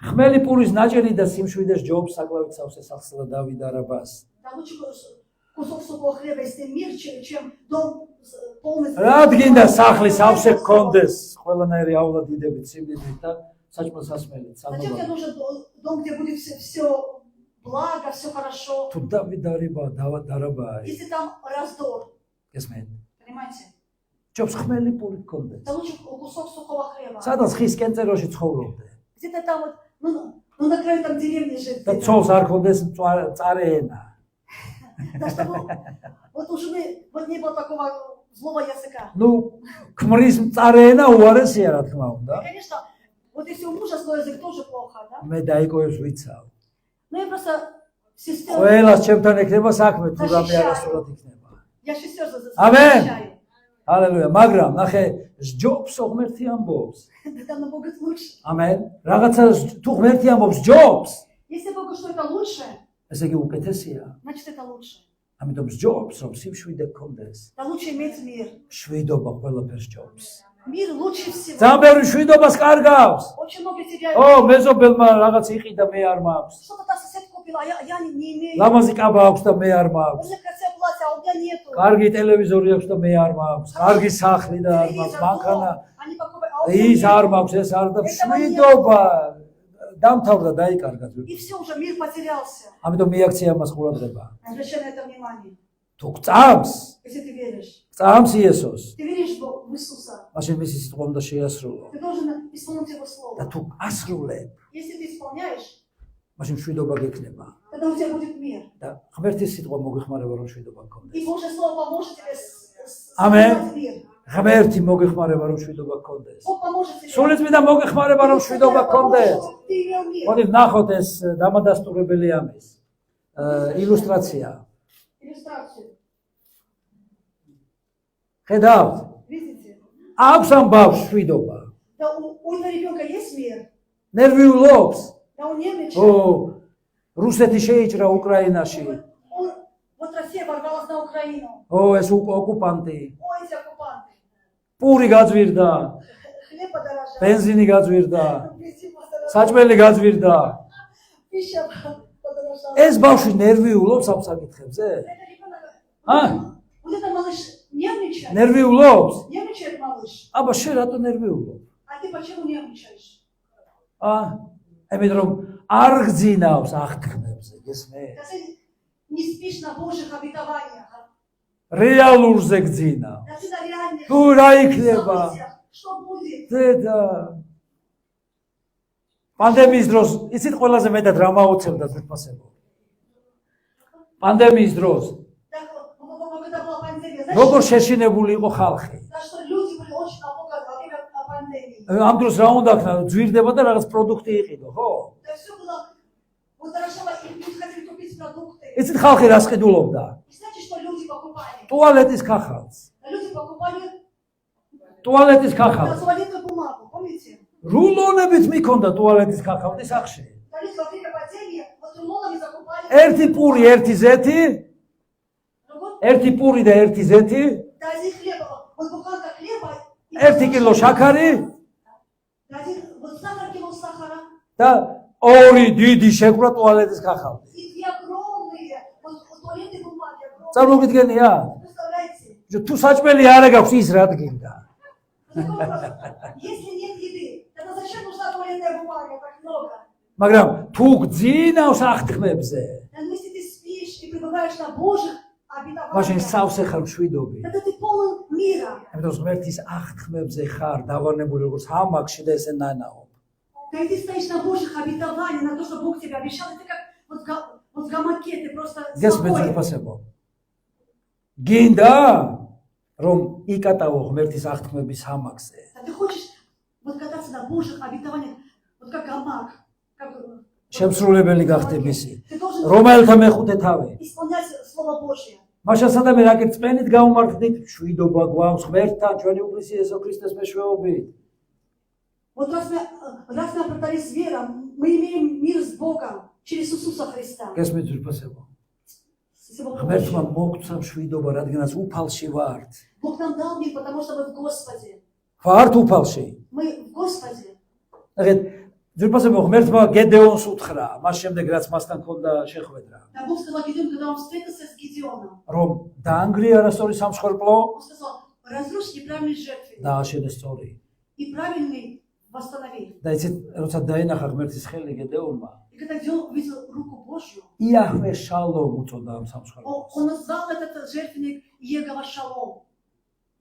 Speaker 1: ხმელი პურის ნაჭერი და სიმშვიდეს ჯობს საკლავით სავსე სახლსა და დავით არაბას.
Speaker 2: Да лучше кусок сухого хлеба, если мир, чем дом полный.
Speaker 1: რადგინდა სახლის ავსე გქონდეს ყველანაირი აულადიდებით სიმდიდრით და საჭმელ სასმელით,
Speaker 2: Зачем тебе
Speaker 1: სალმობად.
Speaker 2: нужен дом, где будет все благо, все хорошо?
Speaker 1: თუ დავიდარება, დავადარაბაა,
Speaker 2: Если там раздор,
Speaker 1: ესმენ.
Speaker 2: понимаете?
Speaker 1: ჯობს ხმელი პური გქონდეს.
Speaker 2: Это лучше кусок сухого хлеба.
Speaker 1: სადაც ხის კენწეროში ცხოვრობდე.
Speaker 2: Где-то там вот, ну на краю там деревни жить.
Speaker 1: და ცოლს არ ქონდეს მწარე ენა.
Speaker 2: Да, чтобы вот у жены вот не было такого злого языка.
Speaker 1: ნუ ქმრის მწარე ენა უარესია რა თქმა უნდა.
Speaker 2: И, конечно, вот если у мужа злой язык, тоже плохо, да?
Speaker 1: მე დაიკოებს ვიცავ.
Speaker 2: Ну я просто сестер,
Speaker 1: ყველას ჩემთან ექნება საქმე თუ რამე არასწორად იქნება.
Speaker 2: я сестер за
Speaker 1: Amen.
Speaker 2: защищаю.
Speaker 1: ჰალელუია. მაგრამ ნახე, ჯობს ღმერთი амბობს.
Speaker 2: Да там будет лучше.
Speaker 1: ამენ. რაღაცა თუ ღმერთი ამბობს ჯობს,
Speaker 2: Если Богу что это лучше,
Speaker 1: ესე იგი უკეთესია.
Speaker 2: значит это лучше.
Speaker 1: ამიტომ ჯობს, რომ სიმშვიდე გქონდეს.
Speaker 2: Да лучше иметь мир.
Speaker 1: შვიდობა ყველაფერს ჯობს.
Speaker 2: Мир лучше всего.
Speaker 1: ძალიან ბევრი შვიდობას კარგავს.
Speaker 2: Очень много теряют.
Speaker 1: ო, მეზობელმა რაღაც იყიდა, მე არ მაქვს.
Speaker 2: Что-то та сосед купила, а я не имею.
Speaker 1: ლამაზი კაბა აქვს და მე არ
Speaker 2: У
Speaker 1: მაქვს.
Speaker 2: меня красивое платье, а у меня нету.
Speaker 1: კარგი ტელევიზორი აქვს და მე არ მაქვს. კარგი სახლი და არ მაქვს.
Speaker 2: Телевизор,
Speaker 1: მანქანა
Speaker 2: дом, они покупают, а у меня
Speaker 1: ის არ
Speaker 2: нету.
Speaker 1: მაქვს, ეს არ და შვიდობა დამთავრდა, დაიკარგა.
Speaker 2: И все, уже мир потерялся.
Speaker 1: ამიტომ მიაქცია მას ყურადღება.
Speaker 2: Обращай на это внимание.
Speaker 1: თუ გწამს,
Speaker 2: Если ты веришь.
Speaker 1: გწამს იესოს,
Speaker 2: Ты веришь в Иисуса.
Speaker 1: მაშინ მისი სიტყვა უნდა შეასრულო.
Speaker 2: Ты должен исполнить Его
Speaker 1: და
Speaker 2: Слово.
Speaker 1: თუ ასრულებ,
Speaker 2: Если ты исполняешь,
Speaker 1: მაშინ შვიდობა გექნება.
Speaker 2: тогда у тебя будет мир.
Speaker 1: და ღმერთის სიტყვა მოგეხმარება რომ შვიდობა
Speaker 2: И
Speaker 1: გქონდეს.
Speaker 2: Божье Слово поможет тебе
Speaker 1: Amen.
Speaker 2: создать мир.
Speaker 1: ღმერთი მოგეხმარება რომ შვიდობა გქონდეს.
Speaker 2: Бог поможет тебе.
Speaker 1: სულიწმიდა მოგეხმარება რომ შვიდობა გქონდეს.
Speaker 2: Чтобы ты имел мир.
Speaker 1: მოდით ნახოთ ეს დამადასტურებელი ამის ილუსტრაცია.
Speaker 2: Иллюстрацию.
Speaker 1: ხედავთ?
Speaker 2: Видите?
Speaker 1: აქვს ამ ბავშვს შვიდობა.
Speaker 2: Да у этого ребенка есть мир.
Speaker 1: ნერვიულობს.
Speaker 2: Да он нервничает.
Speaker 1: ო, რუსეთი შეიჭრა უკრაინაში.
Speaker 2: Вот Россия ворвалась на Украину.
Speaker 1: ო, ეს ოკუპანტი.
Speaker 2: Ой, эти оккупанты.
Speaker 1: პური გაძვირდა,
Speaker 2: Хлеб подорожал.
Speaker 1: бензინი გაძვირდა,
Speaker 2: Бензин подорожал.
Speaker 1: საჭმელი გაძვირდა.
Speaker 2: Пища подорожала.
Speaker 1: ეს ბავშვი ნერვიულობს ამ საკითხებზე?
Speaker 2: Это ребенок,
Speaker 1: А?
Speaker 2: вот этот малыш нервничает.
Speaker 1: ნერვიულობს?
Speaker 2: Нервничает малыш.
Speaker 1: აბა შენ რატო ნერვიულობ?
Speaker 2: А ты почему нервничаешь?
Speaker 1: ამით რომ არ გძინავს აღთქმებზე, გესმე?
Speaker 2: Да ты не спишь на Божьих обетованиях.
Speaker 1: რეალურზე გძინა.
Speaker 2: Да ты на реальных
Speaker 1: თუ რა იქნება?
Speaker 2: событиях. Что будет?
Speaker 1: დედა პანდემიის დროს იცით ყველაზე მეტად რა მაოცებდა თვითფასებო? პანდემიის დროს
Speaker 2: Так, когда была пандемия, знаешь,
Speaker 1: როგორ შეშინებული იყო ხალხი?
Speaker 2: да, что люди были очень напуганы во время пандемии.
Speaker 1: ამ დროს რა უნდა ქნა, ძვირდება და რაღაც პროდუქტი იყიდო, ხო?
Speaker 2: Да все было, удорожало, и люди хотели купить продукты.
Speaker 1: იცით ხალხი რას ყიდულობდა?
Speaker 2: И знаете, что люди покупали?
Speaker 1: ტუალეტის ქახალს.
Speaker 2: Люди покупали
Speaker 1: ტუალეტის ქახალს.
Speaker 2: туалетную бумагу, помните?
Speaker 1: რულონებით მიქონდა ტუალეტის ქახალი სახში.
Speaker 2: Да, люди во время пандемии вот рулонами закупали.
Speaker 1: ერთი პური, ერთი ზეთი,
Speaker 2: Другой,
Speaker 1: ერთი პური და ერთი ზეთი,
Speaker 2: да, один хлеба, вот буханка хлеба. И
Speaker 1: ერთი კილო შაქარი
Speaker 2: Да, один, вот сахар, кило сахара.
Speaker 1: და ორი დიდი შეკვრა ტუალეტის ქახალი.
Speaker 2: И две огромные, вот туалетные бумаги огромные.
Speaker 1: წარმოგიდგენია?
Speaker 2: Представляете?
Speaker 1: თუ საჭმელი არ გაქვს ის რა დგინდა?
Speaker 2: Вот такой вопрос. Если нет еды, тогда зачем нужна туалетная бумага так много?
Speaker 1: მაგრამ თუ გძინავს აღთქმებზე,
Speaker 2: Да, ну, если ты спишь и пребываешь на Божьих
Speaker 1: მაშინ
Speaker 2: обетованиях,
Speaker 1: სავსე ხარ მშვიდობი.
Speaker 2: тогда ты полон мира.
Speaker 1: ამიტომ ღმერთის აღთქმებზე ხარ დავანებული როგორც ამაკში და ესე ნანაო.
Speaker 2: Когда ты стоишь на Божьих обетованиях, на то, что Бог тебе обещал, ты как вот в гамаке, ты просто
Speaker 1: გესმით
Speaker 2: спокоен.
Speaker 1: უფასებო? გინდა რომ იკატავო ღმერთის აღთქმების ამაკზე.
Speaker 2: А ты хочешь вот кататься на Божьих обетованиях, вот как гамак, как
Speaker 1: შემსრულებელი გახდე მისი.
Speaker 2: ты должен
Speaker 1: რომელთა მეხუთე თავი.
Speaker 2: исполнять Слово Божье.
Speaker 1: მაშინ სადამე რაკეთ წმენით გაუმართდით, შვიდობა გვაქვს ღმერთთან, ჩვენი უფლისი იესო ქრისტეს მეშვეობით.
Speaker 2: Вот раз мы оправдались верой, мы имеем мир с Богом через Иисуса Христа.
Speaker 1: გესმით უფასებო?
Speaker 2: Если Бог
Speaker 1: ღმერთმა
Speaker 2: хочет.
Speaker 1: მოგცა მშვიდობა, რადგანაც უფალში варთ.
Speaker 2: Бог нам дал мир, потому что мы в Господе.
Speaker 1: ვართ უფალში.
Speaker 2: Мы в Господе.
Speaker 1: ნახეთ, უფასებო ღმერთმა გედეონს უთხრა, მას შემდეგ რაც მასთან ჰქონდა შეხვედრა,
Speaker 2: А Бог сказал Гедеону, когда он встретился с Гедеоном,
Speaker 1: რომ დაანგრია არასწორი სამსხვერპლო
Speaker 2: он сказал, разрушь неправильные жертвы
Speaker 1: და აშენე სწორი.
Speaker 2: и правильный восстанови.
Speaker 1: და იცით, როცა დაინახა ღმერთის ხელი გედეონმა,
Speaker 2: И когда он увидел руку Божью,
Speaker 1: იაჰვე შალომ уწოდა ამ სამსხარებას.
Speaker 2: он назвал этот жертвенник Иегова Шалом.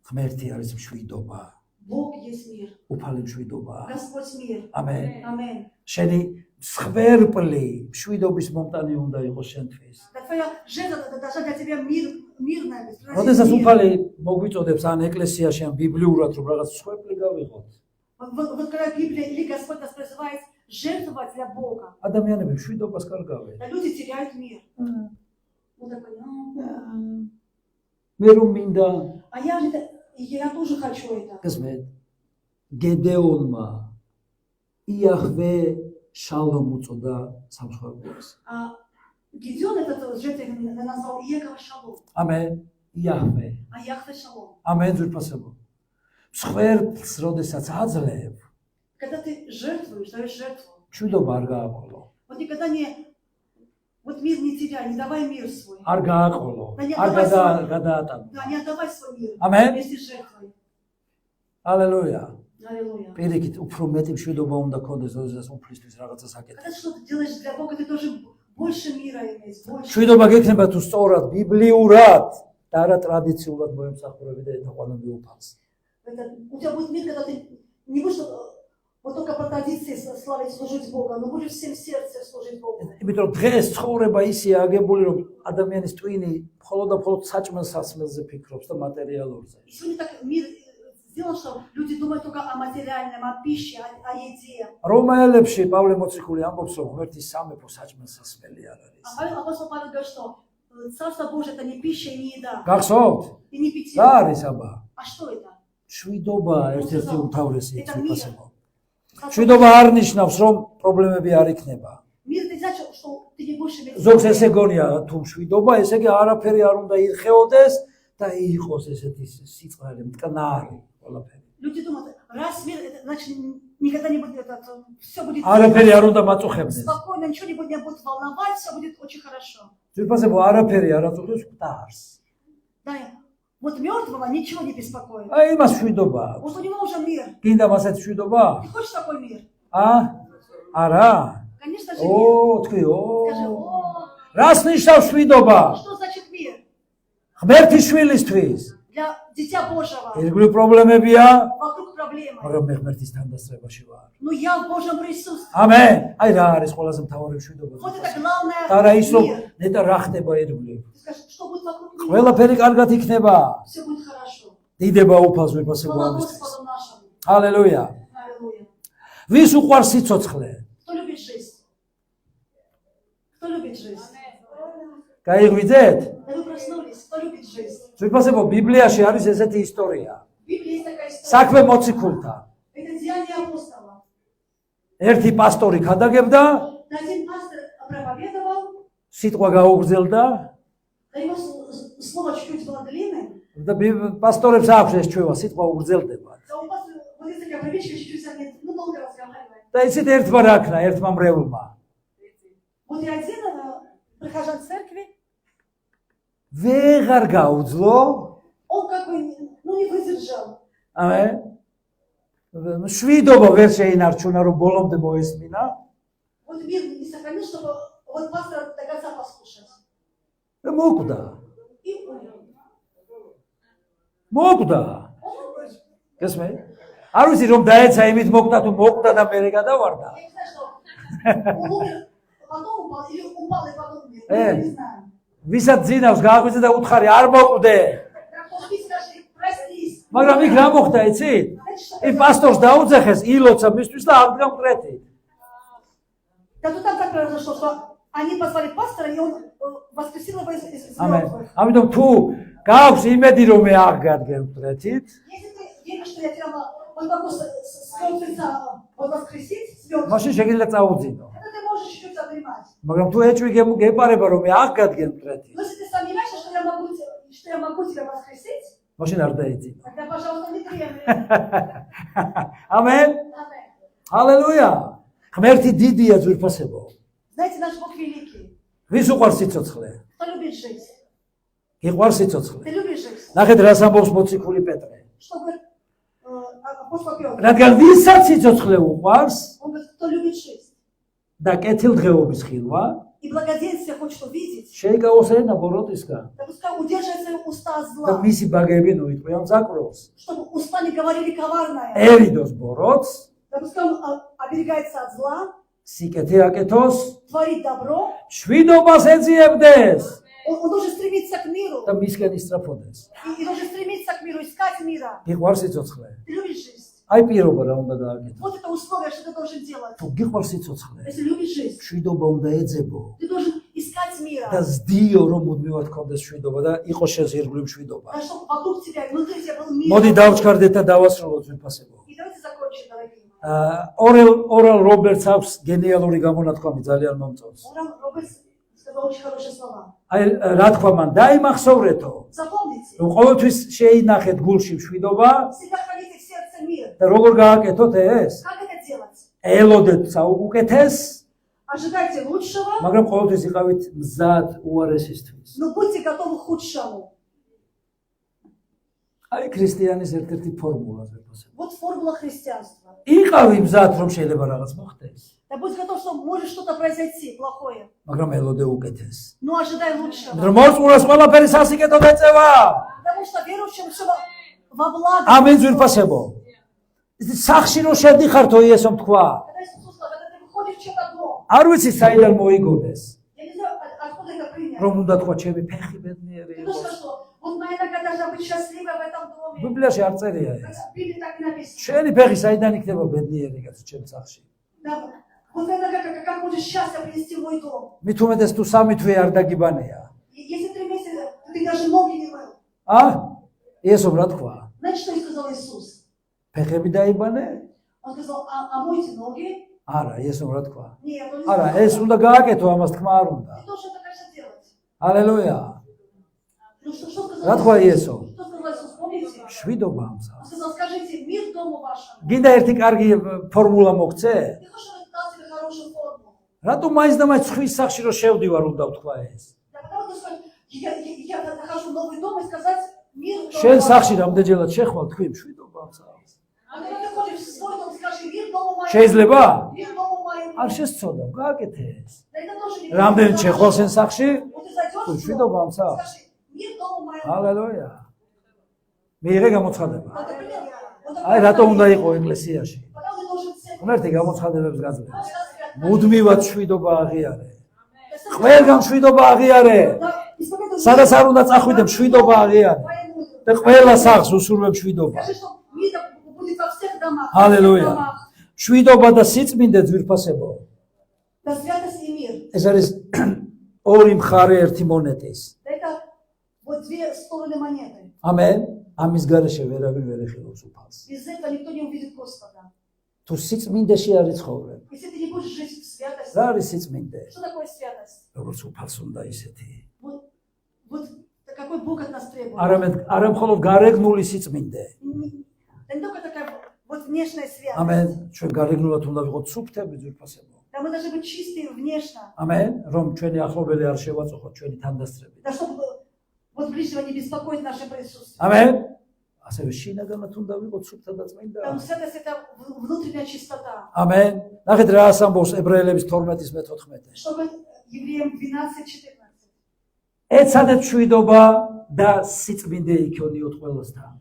Speaker 1: ღმერთი არის მშვიდობა,
Speaker 2: Бог есть мир.
Speaker 1: უფალი მშვიდობა.
Speaker 2: Господь мир.
Speaker 1: ამენ.
Speaker 2: Аминь.
Speaker 1: შენი მსხვერპლი მშვიდობის მომტანი უნდა იყოს შენთვის.
Speaker 2: Да твоя жертва должна для тебя мирная быть. приносить
Speaker 1: როდესაც
Speaker 2: мир.
Speaker 1: უფალი მოგვიწოდებს ან ეკლესიაში ან ბიბლიურად რომ რაღაც მსხვერპლი გავიღოთ,
Speaker 2: Вот когда Библия или Господь нас призывает жертвовать для Бога,
Speaker 1: ადამიანები მშვიდობას კარგავენ.
Speaker 2: да люди теряют мир. Он такой,
Speaker 1: მე რომ მინდა
Speaker 2: а я тоже хочу это.
Speaker 1: გესმით? გედეონმა იაჰვე შალომ უწოდა სამსხარებას.
Speaker 2: А Гедеон этот жертвенник назвал Иегова Шалом,
Speaker 1: ამენ. იაჰვე.
Speaker 2: а Яхве Шалом.
Speaker 1: ამენ ძვირფასებო. მსხვერპლს როდესაც აძლევ,
Speaker 2: Когда ты жертвуешь, даешь жертву,
Speaker 1: მშვიდობა არ გააყოლო.
Speaker 2: вот никогда вот мир не теряй, не давай мир свой.
Speaker 1: არ გააყოლო.
Speaker 2: და
Speaker 1: არ გადაატანო.
Speaker 2: Да, не отдавай свой мир,
Speaker 1: Аминь.
Speaker 2: если жертвой.
Speaker 1: ალელუია.
Speaker 2: Аллилуйя.
Speaker 1: პირიქით უფრო მეტი მშვიდობა უნდა გქონდეს, როდესაც უფლისთვის რაღაცას აკეთებ.
Speaker 2: Когда что ты делаешь для Бога, ты должен больше мира иметь, больше.
Speaker 1: მშვიდობა გექნება თუ სწორად, ბიბლიურად და არა ტრადიციულად მოემსახურები და ეთაყვანები უფალს.
Speaker 2: У тебя будет мир, когда ты не будешь вот только по традиции славить, служить Богу, но будешь всем сердцем служить Богу.
Speaker 1: იმიტომ რომ დღეს ცხოვრება ისეა აგებული, რომ ადამიანის ტვინი მხოლოდ და მხოლოდ საჭმელ-სასმელზე ფიქრობს და მატერიალურზე.
Speaker 2: И сегодня так мир сделал, что люди думают только о материальном, о пище, о еде.
Speaker 1: რომაელებში პავლე მოციქული ამბობს, რომ ღმერთის სამეფო საჭმელ-სასმელი არ არის.
Speaker 2: А апостол Павел говорит, что Царство Божие это не пища и не еда,
Speaker 1: გახსოვთ?
Speaker 2: и не питье.
Speaker 1: რა არის აბა?
Speaker 2: А что это?
Speaker 1: მშვიდობა ერთ-ერთი უმთავრესი ციფრასება.
Speaker 2: Царство
Speaker 1: მშვიდობა არ ნიშნავს, რომ პრობლემები არ იქნება.
Speaker 2: Мир это значит, что ты не будешь иметь.
Speaker 1: ზოგს ესე გონია თუ მშვიდობა, ესე იგი არაფერი არ უნდა იხეოდეს და იყოს ესეთი სიწყალი, მტკნარი ყველაფერი.
Speaker 2: Люди думают, раз мир, это значит никогда не будет все будет
Speaker 1: არაფერი არ უნდა მაწუხებდეს.
Speaker 2: спокойно, ничего не будет волновать, все будет очень хорошо.
Speaker 1: ძირფასებო არაფერი არ აწუხებს მტარს.
Speaker 2: Да, вот мертвого ничего не беспокоит.
Speaker 1: აი იმას მშვიდობა აქვს.
Speaker 2: Вот у него уже мир.
Speaker 1: გინდა მასეთ მშვიდობა?
Speaker 2: Ты хочешь такой мир?
Speaker 1: არა?
Speaker 2: Конечно же, мир.
Speaker 1: თქვი,
Speaker 2: Скажи,
Speaker 1: რას ნიშნავს მშვიდობა?
Speaker 2: что значит мир?
Speaker 1: ღმერთის შვილისთვის.
Speaker 2: Для Дитя Божьего.
Speaker 1: ირგვლივ პრობლემებია,
Speaker 2: Вокруг проблемы.
Speaker 1: მაგრამ მე ღმერთის თანდასწრებაში ვარ.
Speaker 2: Но я в Божьем присутствии.
Speaker 1: ამენ. აი რა არის ყველაზე მთავარი მშვიდობა?
Speaker 2: Вот это главное
Speaker 1: და რა ის რომ
Speaker 2: мир.
Speaker 1: ნეტა რა ხდება ირგვლივ.
Speaker 2: Ты скажешь, что будет вокруг меня?
Speaker 1: ყველაფერი კარგად იქნება.
Speaker 2: Все будет хорошо.
Speaker 1: დიდება უფალს ვიფასებო
Speaker 2: Слава
Speaker 1: ამისთვის.
Speaker 2: Господу нашему.
Speaker 1: ჰალელუია.
Speaker 2: Аллилуйя.
Speaker 1: ვის უყვარს სიცოცხლე?
Speaker 2: Кто любит жизнь? Кто любит жизнь?
Speaker 1: გაიღვიძეთ?
Speaker 2: Да вы проснулись. Кто любит жизнь?
Speaker 1: ვიფასებო ბიბლიაში არის ესეთი ისტორია.
Speaker 2: В Библии есть такая история.
Speaker 1: საქმე მოციქულთა.
Speaker 2: Это деяние апостола.
Speaker 1: ერთი პასტორი ქადაგებდა,
Speaker 2: Один пастор проповедовал,
Speaker 1: სიტყვა გაუგრძელდა
Speaker 2: да его слово чуть-чуть было длинным,
Speaker 1: და პასტორებს აქვს ეს ჩვევა, ситყვა უგრძელდება.
Speaker 2: да у пастора вот есть такая привычка чуть-чуть они, долго разговаривать.
Speaker 1: და იცით ერთმა რა ქნა, ერთმა მრევლმა.
Speaker 2: Вот и один прихожан церкви,
Speaker 1: ვეღარ გაუძლო,
Speaker 2: он как бы, не выдержал.
Speaker 1: ამე შვიდობა ვერ შეინარჩუნა, რომ ბოლომდე მოესმინა.
Speaker 2: Вот мир не сохранил, чтобы вот пастора до конца послушать.
Speaker 1: და მოკვდა.
Speaker 2: И умер.
Speaker 1: მოკვდა.
Speaker 2: Он умер.
Speaker 1: გესმე? არ ვიცი რომ დაეცა იმით მოკვდა თუ მოკვდა და მე გადავარდა.
Speaker 2: Я не знаю, что он умер, потом упал, или упал и потом умер. Я не знаю.
Speaker 1: ვისაც ძინავს გააღვიძე და უთხარი არ მოკვდე.
Speaker 2: Как он скажи, простись.
Speaker 1: მაგრამ იქ რა მოხდა, იცით? იმ პასტორს დაუძახეს ილოცა მისთვის და აღდგა მკრეთი.
Speaker 2: Да тут там так произошло, что они позвали пастора, и он воскресил его из
Speaker 1: ამენ.
Speaker 2: мертвых.
Speaker 1: ამიტომ თუ გაქვს იმედი რომ მე აღგადგენ მკრეთით,
Speaker 2: Если ты веришь, что я прямо вот могу с мертвеца вот воскресить, с мертвых,
Speaker 1: მაშინ შეგიძლია წაუძინო.
Speaker 2: тогда ты можешь чуть-чуть задремать.
Speaker 1: მაგრამ თუ ეჭვი გეპარება რომ მე აღგადგენ მკრეთით,
Speaker 2: Но если ты сомневаешься, что я могу тебя воскресить,
Speaker 1: მაშინ არ დაიძინო.
Speaker 2: тогда, пожалуйста, не дремли.
Speaker 1: ამენ.
Speaker 2: Аминь.
Speaker 1: ჰალელუია. ღმერთი დიდია ძვირფასებო.
Speaker 2: Знаете, наш Бог великий.
Speaker 1: ვის უყვარს სიცოცხლე?
Speaker 2: Кто любит жизнь?
Speaker 1: გიყვარს სიცოცხლე.
Speaker 2: Ты любишь жизнь?
Speaker 1: ნახეთ რას ამბობს მოციქული პეტრე.
Speaker 2: Что говорит апостол Петр.
Speaker 1: რადგან ვისაც სიცოცხლე უყვარს
Speaker 2: Он говорит, кто любит жизнь
Speaker 1: და კეთილდღეობის ხილვა,
Speaker 2: и благоденствие хочет увидеть,
Speaker 1: შეიკავოს ენა ბოროტისგან
Speaker 2: да пускай удерживает свои уста от
Speaker 1: და
Speaker 2: зла,
Speaker 1: მისი ბაგები ნუიტყვიან ზაკროს.
Speaker 2: чтобы уста не говорили коварное.
Speaker 1: ევიდოს ბოროტს,
Speaker 2: Да пускай он оберегается от зла,
Speaker 1: სიკეთე აკეთოს,
Speaker 2: творит добро.
Speaker 1: შვიდობას ეძიებდეს
Speaker 2: Он должен стремиться к миру.
Speaker 1: და მისკენ ისწრაფოდეს.
Speaker 2: И должен стремиться к миру, искать мира.
Speaker 1: გიყვარს სიცოცხლე.
Speaker 2: Ты любишь жизнь.
Speaker 1: აი პირობა რა უნდა გააკეთო.
Speaker 2: Вот это условие, что ты должен делать.
Speaker 1: თუ გიყვარს სიცოცხლე,
Speaker 2: Если любишь жизнь,
Speaker 1: შვიდობა უნდა ეძებო
Speaker 2: ты должен искать мира.
Speaker 1: და ზდიო რომ მუდმივად გქონდეს შვიდობა და იყოს შეზღირებული შვიდობა.
Speaker 2: Да, чтобы вокруг тебя, внутри тебя был мир.
Speaker 1: მოდი დავჩქარდეთ და დავასრულოთ ვიფასებო.
Speaker 2: И давайте закончим, дорогие мои.
Speaker 1: ორალ რობერტს აქვს გენიალური გამონათქვამი ძალიან მომწონს.
Speaker 2: Урал Робертс сказал очень хорошие слова.
Speaker 1: აი რა თქვა მან, დაიმახსოვრეთო,
Speaker 2: Запомните,
Speaker 1: რომ ყოველთვის შეინახეთ გულში შვიდობა
Speaker 2: всегда храните в сердце мир.
Speaker 1: და როგორ გააკეთოთ ეს?
Speaker 2: Как это делать?
Speaker 1: ელოდეთ საუკეთეს,
Speaker 2: Ожидайте лучшего,
Speaker 1: მაგრამ ყოველთვის იყავით მზად უარესისთვის.
Speaker 2: но будьте готовы к худшему.
Speaker 1: აი ქრისტიანის ერთ-ერთი ფორმულაზე ვფასებ.
Speaker 2: Вот формула христианства.
Speaker 1: იყავი მზად რომ შეიძლება რაღაც მოხდეს,
Speaker 2: Да будь готов, что может что-то произойти плохое,
Speaker 1: მაგრამ ელოდე უკეთეს.
Speaker 2: но ожидай лучшего.
Speaker 1: რომ მოწურას ყველაფერი სასიკეთოდ ეწევა.
Speaker 2: Потому что верующим все во благо.
Speaker 1: ამენს ვიფასებო. სახში რომ შედიხართო იესომ თქვა.
Speaker 2: Когда Иисус сказал, когда ты выходишь в чьё-то дом,
Speaker 1: არ ვიცი საიდან მოიგონეს,
Speaker 2: я не знаю, откуда это принято.
Speaker 1: რომ უნდა თქვა ჩემი ფეხი ბედნიერი
Speaker 2: Ты должен
Speaker 1: იყოს.
Speaker 2: сказать, что вот моя нога должна быть счастлива в этом доме.
Speaker 1: ბიბლიაში არ წერია ეს.
Speaker 2: В Библии так и написано.
Speaker 1: შენი ფეხი საიდან იქნება ბედნიერი კაცო ჩემ სახში.
Speaker 2: Да, вот эта нога, как может счастье принести в мой дом.
Speaker 1: მით უმეტეს თუ სამი თვე არ დაგიბანეა.
Speaker 2: Если 3 месяца ты даже ноги не мыл.
Speaker 1: იესომ რა თქვა?
Speaker 2: Знаете, что сказал Иисус?
Speaker 1: ფეხები დაიბანე?
Speaker 2: Он сказал, а мойте ноги?
Speaker 1: არა, იესომ რა თქვა?
Speaker 2: Нет, он не
Speaker 1: არა,
Speaker 2: сказал.
Speaker 1: ეს უნდა გააკეთო, ამას თქმა არ უნდა.
Speaker 2: Ты должен это, конечно, делать.
Speaker 1: ჰალელუია.
Speaker 2: Ну что сказал
Speaker 1: რა თქვა
Speaker 2: Иисус?
Speaker 1: იესო?
Speaker 2: Что сказал Иисус, помните?
Speaker 1: შვიდობა
Speaker 2: Он
Speaker 1: ამსავს.
Speaker 2: сказал, скажите, мир дому вашему.
Speaker 1: გინდა ერთი კარგი ფორმულა მოგცე?
Speaker 2: Ты хочешь, чтобы я дал тебе хорошую формулу?
Speaker 1: რატო მაინც და მაინც ხვის სახში რომ შევდივარ უნდა ვთქვა ეს?
Speaker 2: Да потому что я нахожу новый дом и сказать, мир дому
Speaker 1: შენ სახში
Speaker 2: вашему.
Speaker 1: რამდენჯერად შეხვალ თქვი შვიდობა ამსავს.
Speaker 2: А когда ты ходишь в свой дом, скажи, мир дому моему.
Speaker 1: შეიძლება?
Speaker 2: Мир дому моему.
Speaker 1: არ შესწოდა, გააკეთე ეს.
Speaker 2: Да это тоже не
Speaker 1: რამდენი
Speaker 2: важно.
Speaker 1: შეხვალ შენ სახში?
Speaker 2: Вот ты зайдешь
Speaker 1: Ой,
Speaker 2: в
Speaker 1: შვიდობა
Speaker 2: дом,
Speaker 1: ამსავს.
Speaker 2: скажи, мир дому моему.
Speaker 1: ჰალელუია. მიიღე გამოცხადება.
Speaker 2: Вот, например, вот
Speaker 1: აი
Speaker 2: такое
Speaker 1: რატო უნდა
Speaker 2: отношение.
Speaker 1: იყო ეკლესიაში?
Speaker 2: Потом ты должен всем
Speaker 1: ღმერთი გამოცხადებებს გაძლევს.
Speaker 2: рассказывать.
Speaker 1: მუდმივად შვიდობა აღიარე. ყველგან შვიდობა აღიარე.
Speaker 2: Да, исповедуй
Speaker 1: სადაც არ უნდა წახვიდე, შვიდობა აღიარე.
Speaker 2: твоему.
Speaker 1: და ყველა სახს უსურვებ შვიდობა.
Speaker 2: Скажи, что мир будет во всех домах. во всех
Speaker 1: ჰალელუია.
Speaker 2: домах.
Speaker 1: შვიდობა და სიწმინდე ძვირფასებო.
Speaker 2: Да, святость и мир.
Speaker 1: ეს არის ორი მხარე ერთი მონეტის.
Speaker 2: Это вот две стороны монеты.
Speaker 1: ამენ. ამის გარეშე ვერავინ ვერ ეხილავს უფალს.
Speaker 2: Без этого никто не увидит Господа.
Speaker 1: თუ სიწმინდეში არ იცხოვრებ,
Speaker 2: Если ты не будешь жить в святости,
Speaker 1: რა არის სიწმინდე?
Speaker 2: что такое святость?
Speaker 1: როგორც უფალს უნდა ისეთი.
Speaker 2: Вот какой Бог от нас требует.
Speaker 1: არა მხოლოდ გარეგნული სიწმინდე.
Speaker 2: Да не только такая вот внешняя святость.
Speaker 1: ამენ. ჩვენ გარეგნულად უნდა ვიყოთ სუფთები ძვირფასებო.
Speaker 2: Да мы должны быть чистые внешне.
Speaker 1: ამენ. რომ ჩვენი ახლობელი არ შევაწუხოთ ჩვენი თანდასწრებით.
Speaker 2: Да чтобы вот ближнего не беспокоить наше присутствие.
Speaker 1: ამენ. ასევე შინაგანად უნდა вიყოთ სუფთა და წმინდა.
Speaker 2: Там святость это внутренняя чистота.
Speaker 1: ამენ. ნახეთ რა ასამბობს ებრაელების 12-ის მე-14.
Speaker 2: Чтобы евреям 12:14.
Speaker 1: ეცადეთ შვიდობა და სიწმინდე იქონიოთ ყველასთან.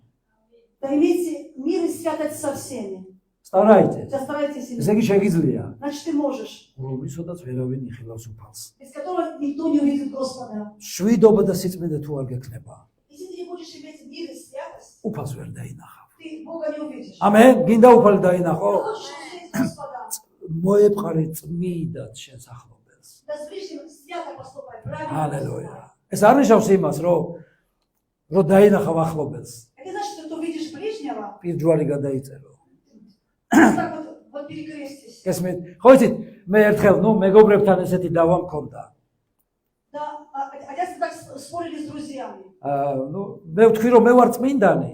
Speaker 2: Да имейте мир и святость со всеми.
Speaker 1: სტარაიτε.
Speaker 2: Да старайтесь иметь.
Speaker 1: ესე იგი შეგიძლია.
Speaker 2: Значит, ты можешь.
Speaker 1: რომლისოდაც ვერავინ იხილავს უფალს.
Speaker 2: Без которого никто не увидит Господа.
Speaker 1: შვიდობა და სიწმინდე თუ არ გექნება,
Speaker 2: Если ты не будешь иметь мир и святость,
Speaker 1: უფალს ვერ დაინახავ.
Speaker 2: ты Бога не увидишь.
Speaker 1: ამენ. გინდა უფალი დაინახო?
Speaker 2: Ты хочешь увидеть Господа?
Speaker 1: მოეპყარი წმიდად შენს ახლობელს.
Speaker 2: Да с ближним свято поступай, правильно
Speaker 1: ჰალელუია.
Speaker 2: поступай.
Speaker 1: ეს არ ნიშნავს იმას, რომ დაინახავ ახლობელს.
Speaker 2: Это значит, что ты увидишь ближнего,
Speaker 1: პირჯვარი გადაიწერო.
Speaker 2: так вот перекрестись.
Speaker 1: გესმით? ხო იცით, მე ერთხელ, მეგობრებთან ესეთი დავა მქონდა.
Speaker 2: Да, один так спорили с друзьями.
Speaker 1: მე ვთქვი, რომ მე ვარ წმინდანი.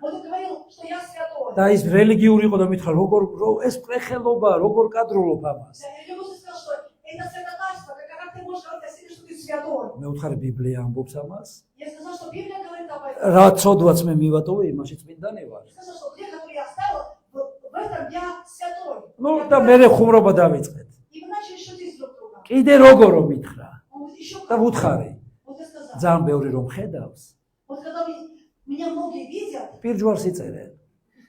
Speaker 2: Вот он говорил, что я святой.
Speaker 1: და ის რელიგიური იყო და მითხრა, როგორ ეს პრეხელობა, როგორ кадროლობ ამას.
Speaker 2: Да, и Иисус сказал, что это святотатство, как ты можешь говорить о себе, что ты святой?
Speaker 1: მე ვთქვი, ბიბლია ამბობს ამას.
Speaker 2: Я сказал, что Библия говорит об этом.
Speaker 1: რა ცოდვაც მე მივატოვე, იმაში წმინდანი ვარ.
Speaker 2: Я сказал, что где я святой.
Speaker 1: Ну,
Speaker 2: Я
Speaker 1: და
Speaker 2: праведный».
Speaker 1: მე ხუმრობა დავიწყეთ.
Speaker 2: И мы начали шутить друг друга.
Speaker 1: კიდე როგორ რომ მითხრა
Speaker 2: Он говорит, еще
Speaker 1: და
Speaker 2: как.
Speaker 1: ვუთხარი.
Speaker 2: Вот я сказал.
Speaker 1: ძალიან ბევრი რომ ხედავს.
Speaker 2: Вот когда меня многие видят,
Speaker 1: პირჯვარს იწერენ.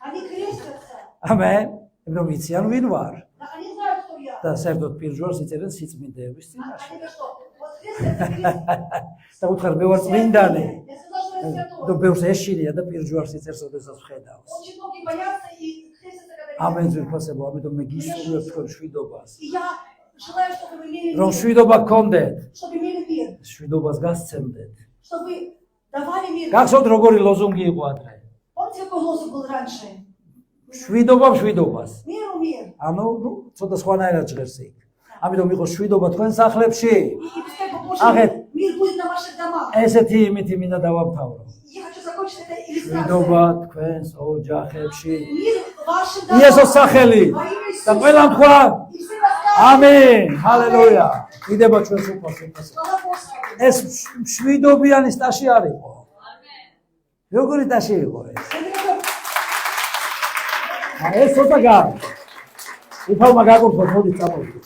Speaker 2: они крестятся.
Speaker 1: ამენ. რომ იციან ვინ ვარ.
Speaker 2: Да, они знают, кто я.
Speaker 1: და საერთოდ პირჯვარს იწერენ სიწმინდეების
Speaker 2: Они
Speaker 1: წინაშე.
Speaker 2: говорят, что вот крестятся, крестятся.
Speaker 1: და ვუთხარ მე ვარ წმინდანი.
Speaker 2: Я сказал, что я
Speaker 1: და
Speaker 2: святой.
Speaker 1: ბევრს ეშინია და პირჯვარს იწერს, ოდესაც ხედავს.
Speaker 2: Очень многие боятся и крестятся, когда
Speaker 1: ამენ
Speaker 2: видят.
Speaker 1: ძვირფასებო, ამიტომ მე გისურვებ თქვენ შვიდობას.
Speaker 2: И я желаю, чтобы вы имели
Speaker 1: რომ
Speaker 2: мир,
Speaker 1: შვიდობა გქონდეთ,
Speaker 2: чтобы имели мир,
Speaker 1: შვიდობას გასცემდეთ.
Speaker 2: чтобы вы давали мир.
Speaker 1: გახსოვთ როგორი ლოზუნგი იყო ადრე?
Speaker 2: Помните, какой лозунг был раньше?
Speaker 1: შვიდობა შვიდობას.
Speaker 2: Миру мир.
Speaker 1: ანუ, ну, ცოტა სხვანაირად ჟღერს იქ. ამიტომ იყო შვიდობა თქვენ სახლებში.
Speaker 2: И пускай побольше
Speaker 1: Ахет.
Speaker 2: мир будет на ваших домах.
Speaker 1: ესეთი იმით მინდა დავამთავრო.
Speaker 2: Я хочу закончить это
Speaker 1: შვიდობა
Speaker 2: иллюстрацией.
Speaker 1: თქვენს ოჯახებში.
Speaker 2: Мир вашим домам.
Speaker 1: იესოს სახელი
Speaker 2: Во имя
Speaker 1: და
Speaker 2: Иисуса.
Speaker 1: ყველა თქვა
Speaker 2: И все расскажут.
Speaker 1: ამენ. ჰალელუია. იდება ჩვენს უფალს.
Speaker 2: Слава Господу.
Speaker 1: ეს შვიდობიანი სტაში არ იყო. როგორი სტაში იყო ეს?
Speaker 2: Это такой
Speaker 1: ეს ცოტა გა. უფალმა გაკურთხო, მოდი წამოვიდეთ.